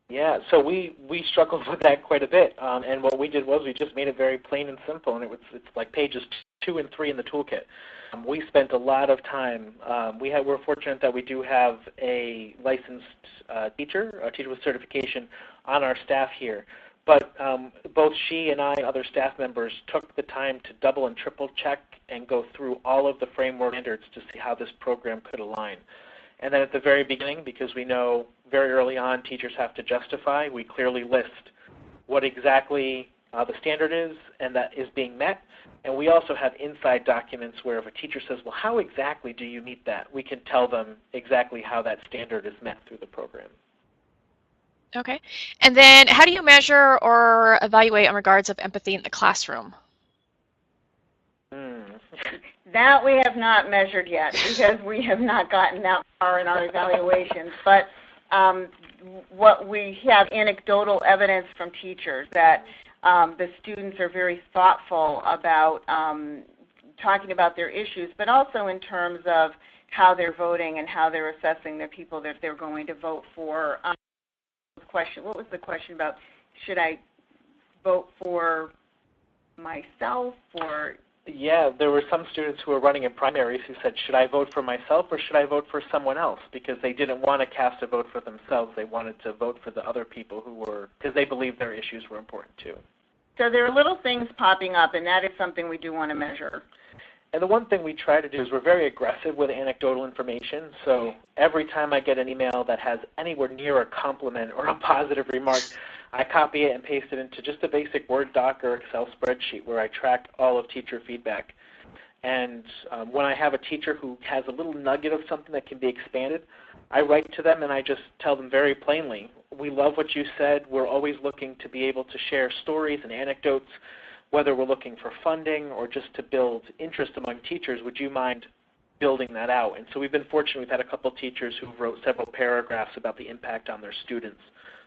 Yeah, so we struggled with that quite a bit, and what we did was we just made it very plain and simple, and it's like pages 2 and 3 in the toolkit. We spent a lot of time. We're fortunate that we do have a licensed teacher, a teacher with certification, on our staff here. But both she and I, other staff members, took the time to double and triple check and go through all of the framework standards to see how this program could align. And then at the very beginning, because we know very early on teachers have to justify, we clearly list what exactly the standard is and that is being met. And we also have inside documents where if a teacher says, well, how exactly do you meet that? We can tell them exactly how that standard is met through the program. Okay. And then how do you measure or evaluate in regards of empathy in the classroom? That we have not measured yet because we have not gotten that far in our evaluations. But what we have anecdotal evidence from teachers that the students are very thoughtful about talking about their issues, but also in terms of how they're voting and how they're assessing the people that they're going to vote for. What was the question about? Should I vote for myself or? Yeah, there were some students who were running in primaries who said, should I vote for myself or should I vote for someone else? Because they didn't want to cast a vote for themselves. They wanted to vote for the other people who were, because they believed their issues were important too. So there are little things popping up, and that is something we do want to measure. And the one thing we try to do is we're very aggressive with anecdotal information. So every time I get an email that has anywhere near a compliment or a positive remark, I copy it and paste it into just a basic Word doc or Excel spreadsheet where I track all of teacher feedback. And when I have a teacher who has a little nugget of something that can be expanded, I write to them and I just tell them very plainly, we love what you said. We're always looking to be able to share stories and anecdotes, whether we're looking for funding or just to build interest among teachers. Would you mind building that out? And so we've been fortunate. We've had a couple teachers who wrote several paragraphs about the impact on their students.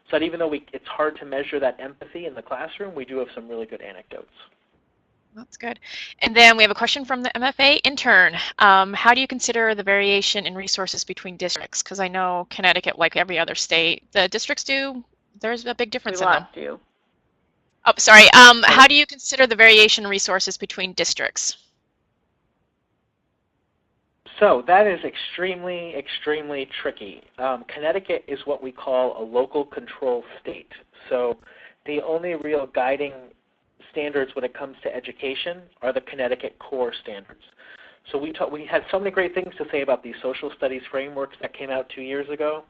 So that even though it's hard to measure that empathy in the classroom, we do have some really good anecdotes. That's good. And then we have a question from the MFA intern. How do you consider the variation in resources between districts? Because I know Connecticut, like every other state, the districts there's a big difference in them. We lost you. Oh, sorry. How do you consider the variation in resources between districts? So that is extremely, extremely tricky. Connecticut is what we call a local control state. So the only real guiding standards when it comes to education are the Connecticut core standards. So we had so many great things to say about these social studies frameworks that came out 2 years ago,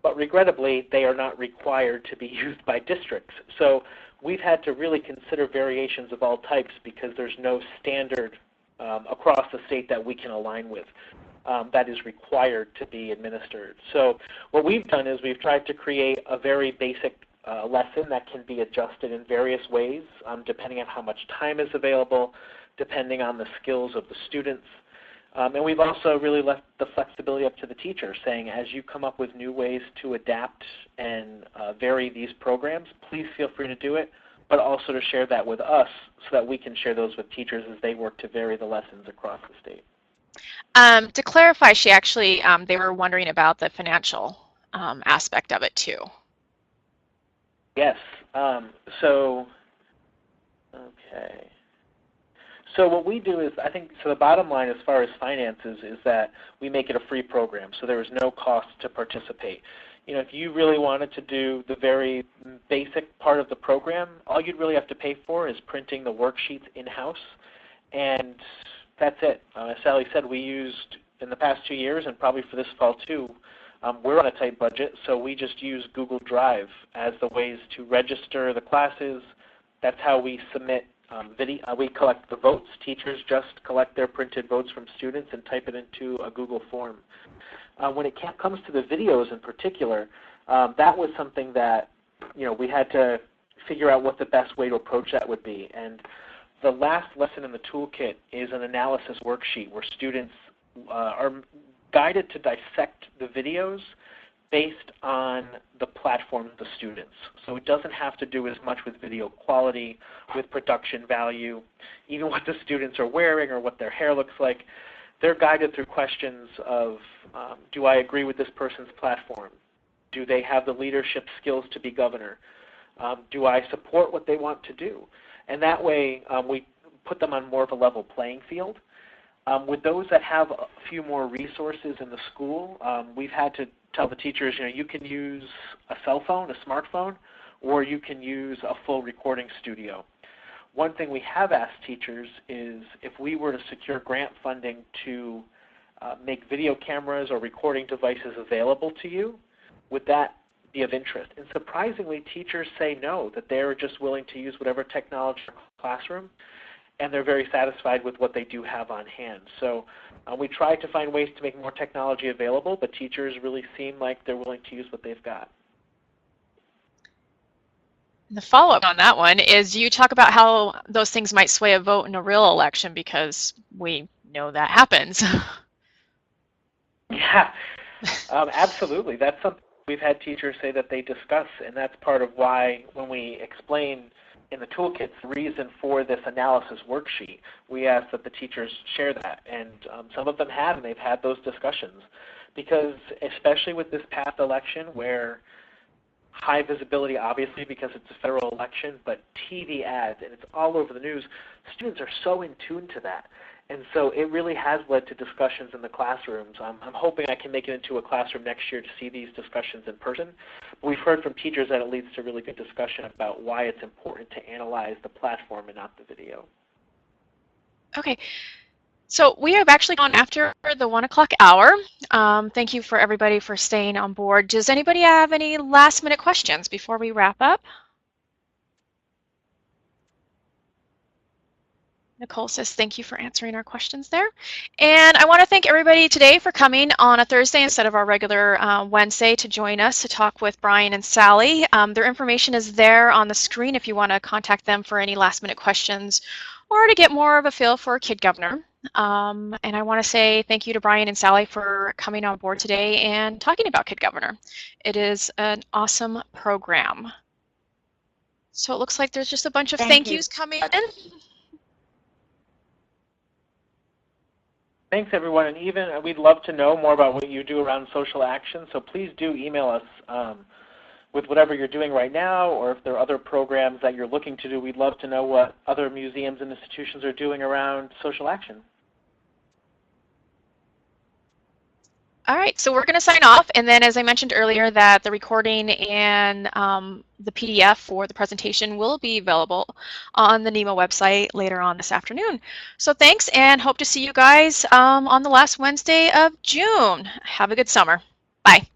but regrettably they are not required to be used by districts. So we've had to really consider variations of all types because there's no standard across the state that we can align with that is required to be administered. So what we've done is we've tried to create a very basic lesson that can be adjusted in various ways depending on how much time is available, depending on the skills of the students. And we've also really left the flexibility up to the teacher, saying as you come up with new ways to adapt and vary these programs, please feel free to do it, but also to share that with us so that we can share those with teachers as they work to vary the lessons across the state. To clarify, she actually, they were wondering about the financial aspect of it too. Yes. So what we do is, the bottom line as far as finances is that we make it a free program, so there is no cost to participate. You know, if you really wanted to do the very basic part of the program, all you'd really have to pay for is printing the worksheets in-house, and that's it. As Sally said, we used, in the past 2 years, and probably for this fall too, we're on a tight budget, so we just use Google Drive as the ways to register the classes. That's how we submit video. We collect the votes. Teachers just collect their printed votes from students and type it into a Google form. When it comes to the videos in particular, that was something that we had to figure out what the best way to approach that would be. And the last lesson in the toolkit is an analysis worksheet where students are guided to dissect the videos based on the platform of the students. So it doesn't have to do as much with video quality, with production value, even what the students are wearing or what their hair looks like. They're guided through questions of, do I agree with this person's platform? Do they have the leadership skills to be governor? Do I support what they want to do? And that way we put them on more of a level playing field. With those that have a few more resources in the school, we've had to tell the teachers, you can use a cell phone, a smartphone, or you can use a full recording studio. One thing we have asked teachers is if we were to secure grant funding to make video cameras or recording devices available to you, would that be of interest? And surprisingly, teachers say no, that they're just willing to use whatever technology in the classroom, and they're very satisfied with what they do have on hand. So we try to find ways to make more technology available, but teachers really seem like they're willing to use what they've got. The follow-up on that one is you talk about how those things might sway a vote in a real election because we know that happens. Yeah, absolutely. That's something we've had teachers say that they discuss, and that's part of why when we explain in the toolkit the reason for this analysis worksheet, we ask that the teachers share that, and some of them have, and they've had those discussions. Because especially with this past election where high visibility, obviously, because it's a federal election, but TV ads, and it's all over the news, students are so in tune to that. And so it really has led to discussions in the classrooms. I'm hoping I can make it into a classroom next year to see these discussions in person. But we've heard from teachers that it leads to really good discussion about why it's important to analyze the platform and not the video. Okay. So we have actually gone after the 1 o'clock hour. Thank you for everybody for staying on board. Does anybody have any last minute questions before we wrap up? Nicole says, thank you for answering our questions there. And I want to thank everybody today for coming on a Thursday instead of our regular Wednesday to join us to talk with Brian and Sally. Their information is there on the screen if you want to contact them for any last minute questions or to get more of a feel for Kid Governor. And I want to say thank you to Brian and Sally for coming on board today and talking about Kid Governor. It is an awesome program. So it looks like there's just a bunch of thank yous coming in. Thanks, everyone. And even we'd love to know more about what you do around social action. So please do email us with whatever you're doing right now, or if there are other programs that you're looking to do. We'd love to know what other museums and institutions are doing around social action. All right, so we're going to sign off, and then as I mentioned earlier that the recording and the PDF for the presentation will be available on the NEMA website later on this afternoon. So thanks, and hope to see you guys on the last Wednesday of June. Have a good summer. Bye.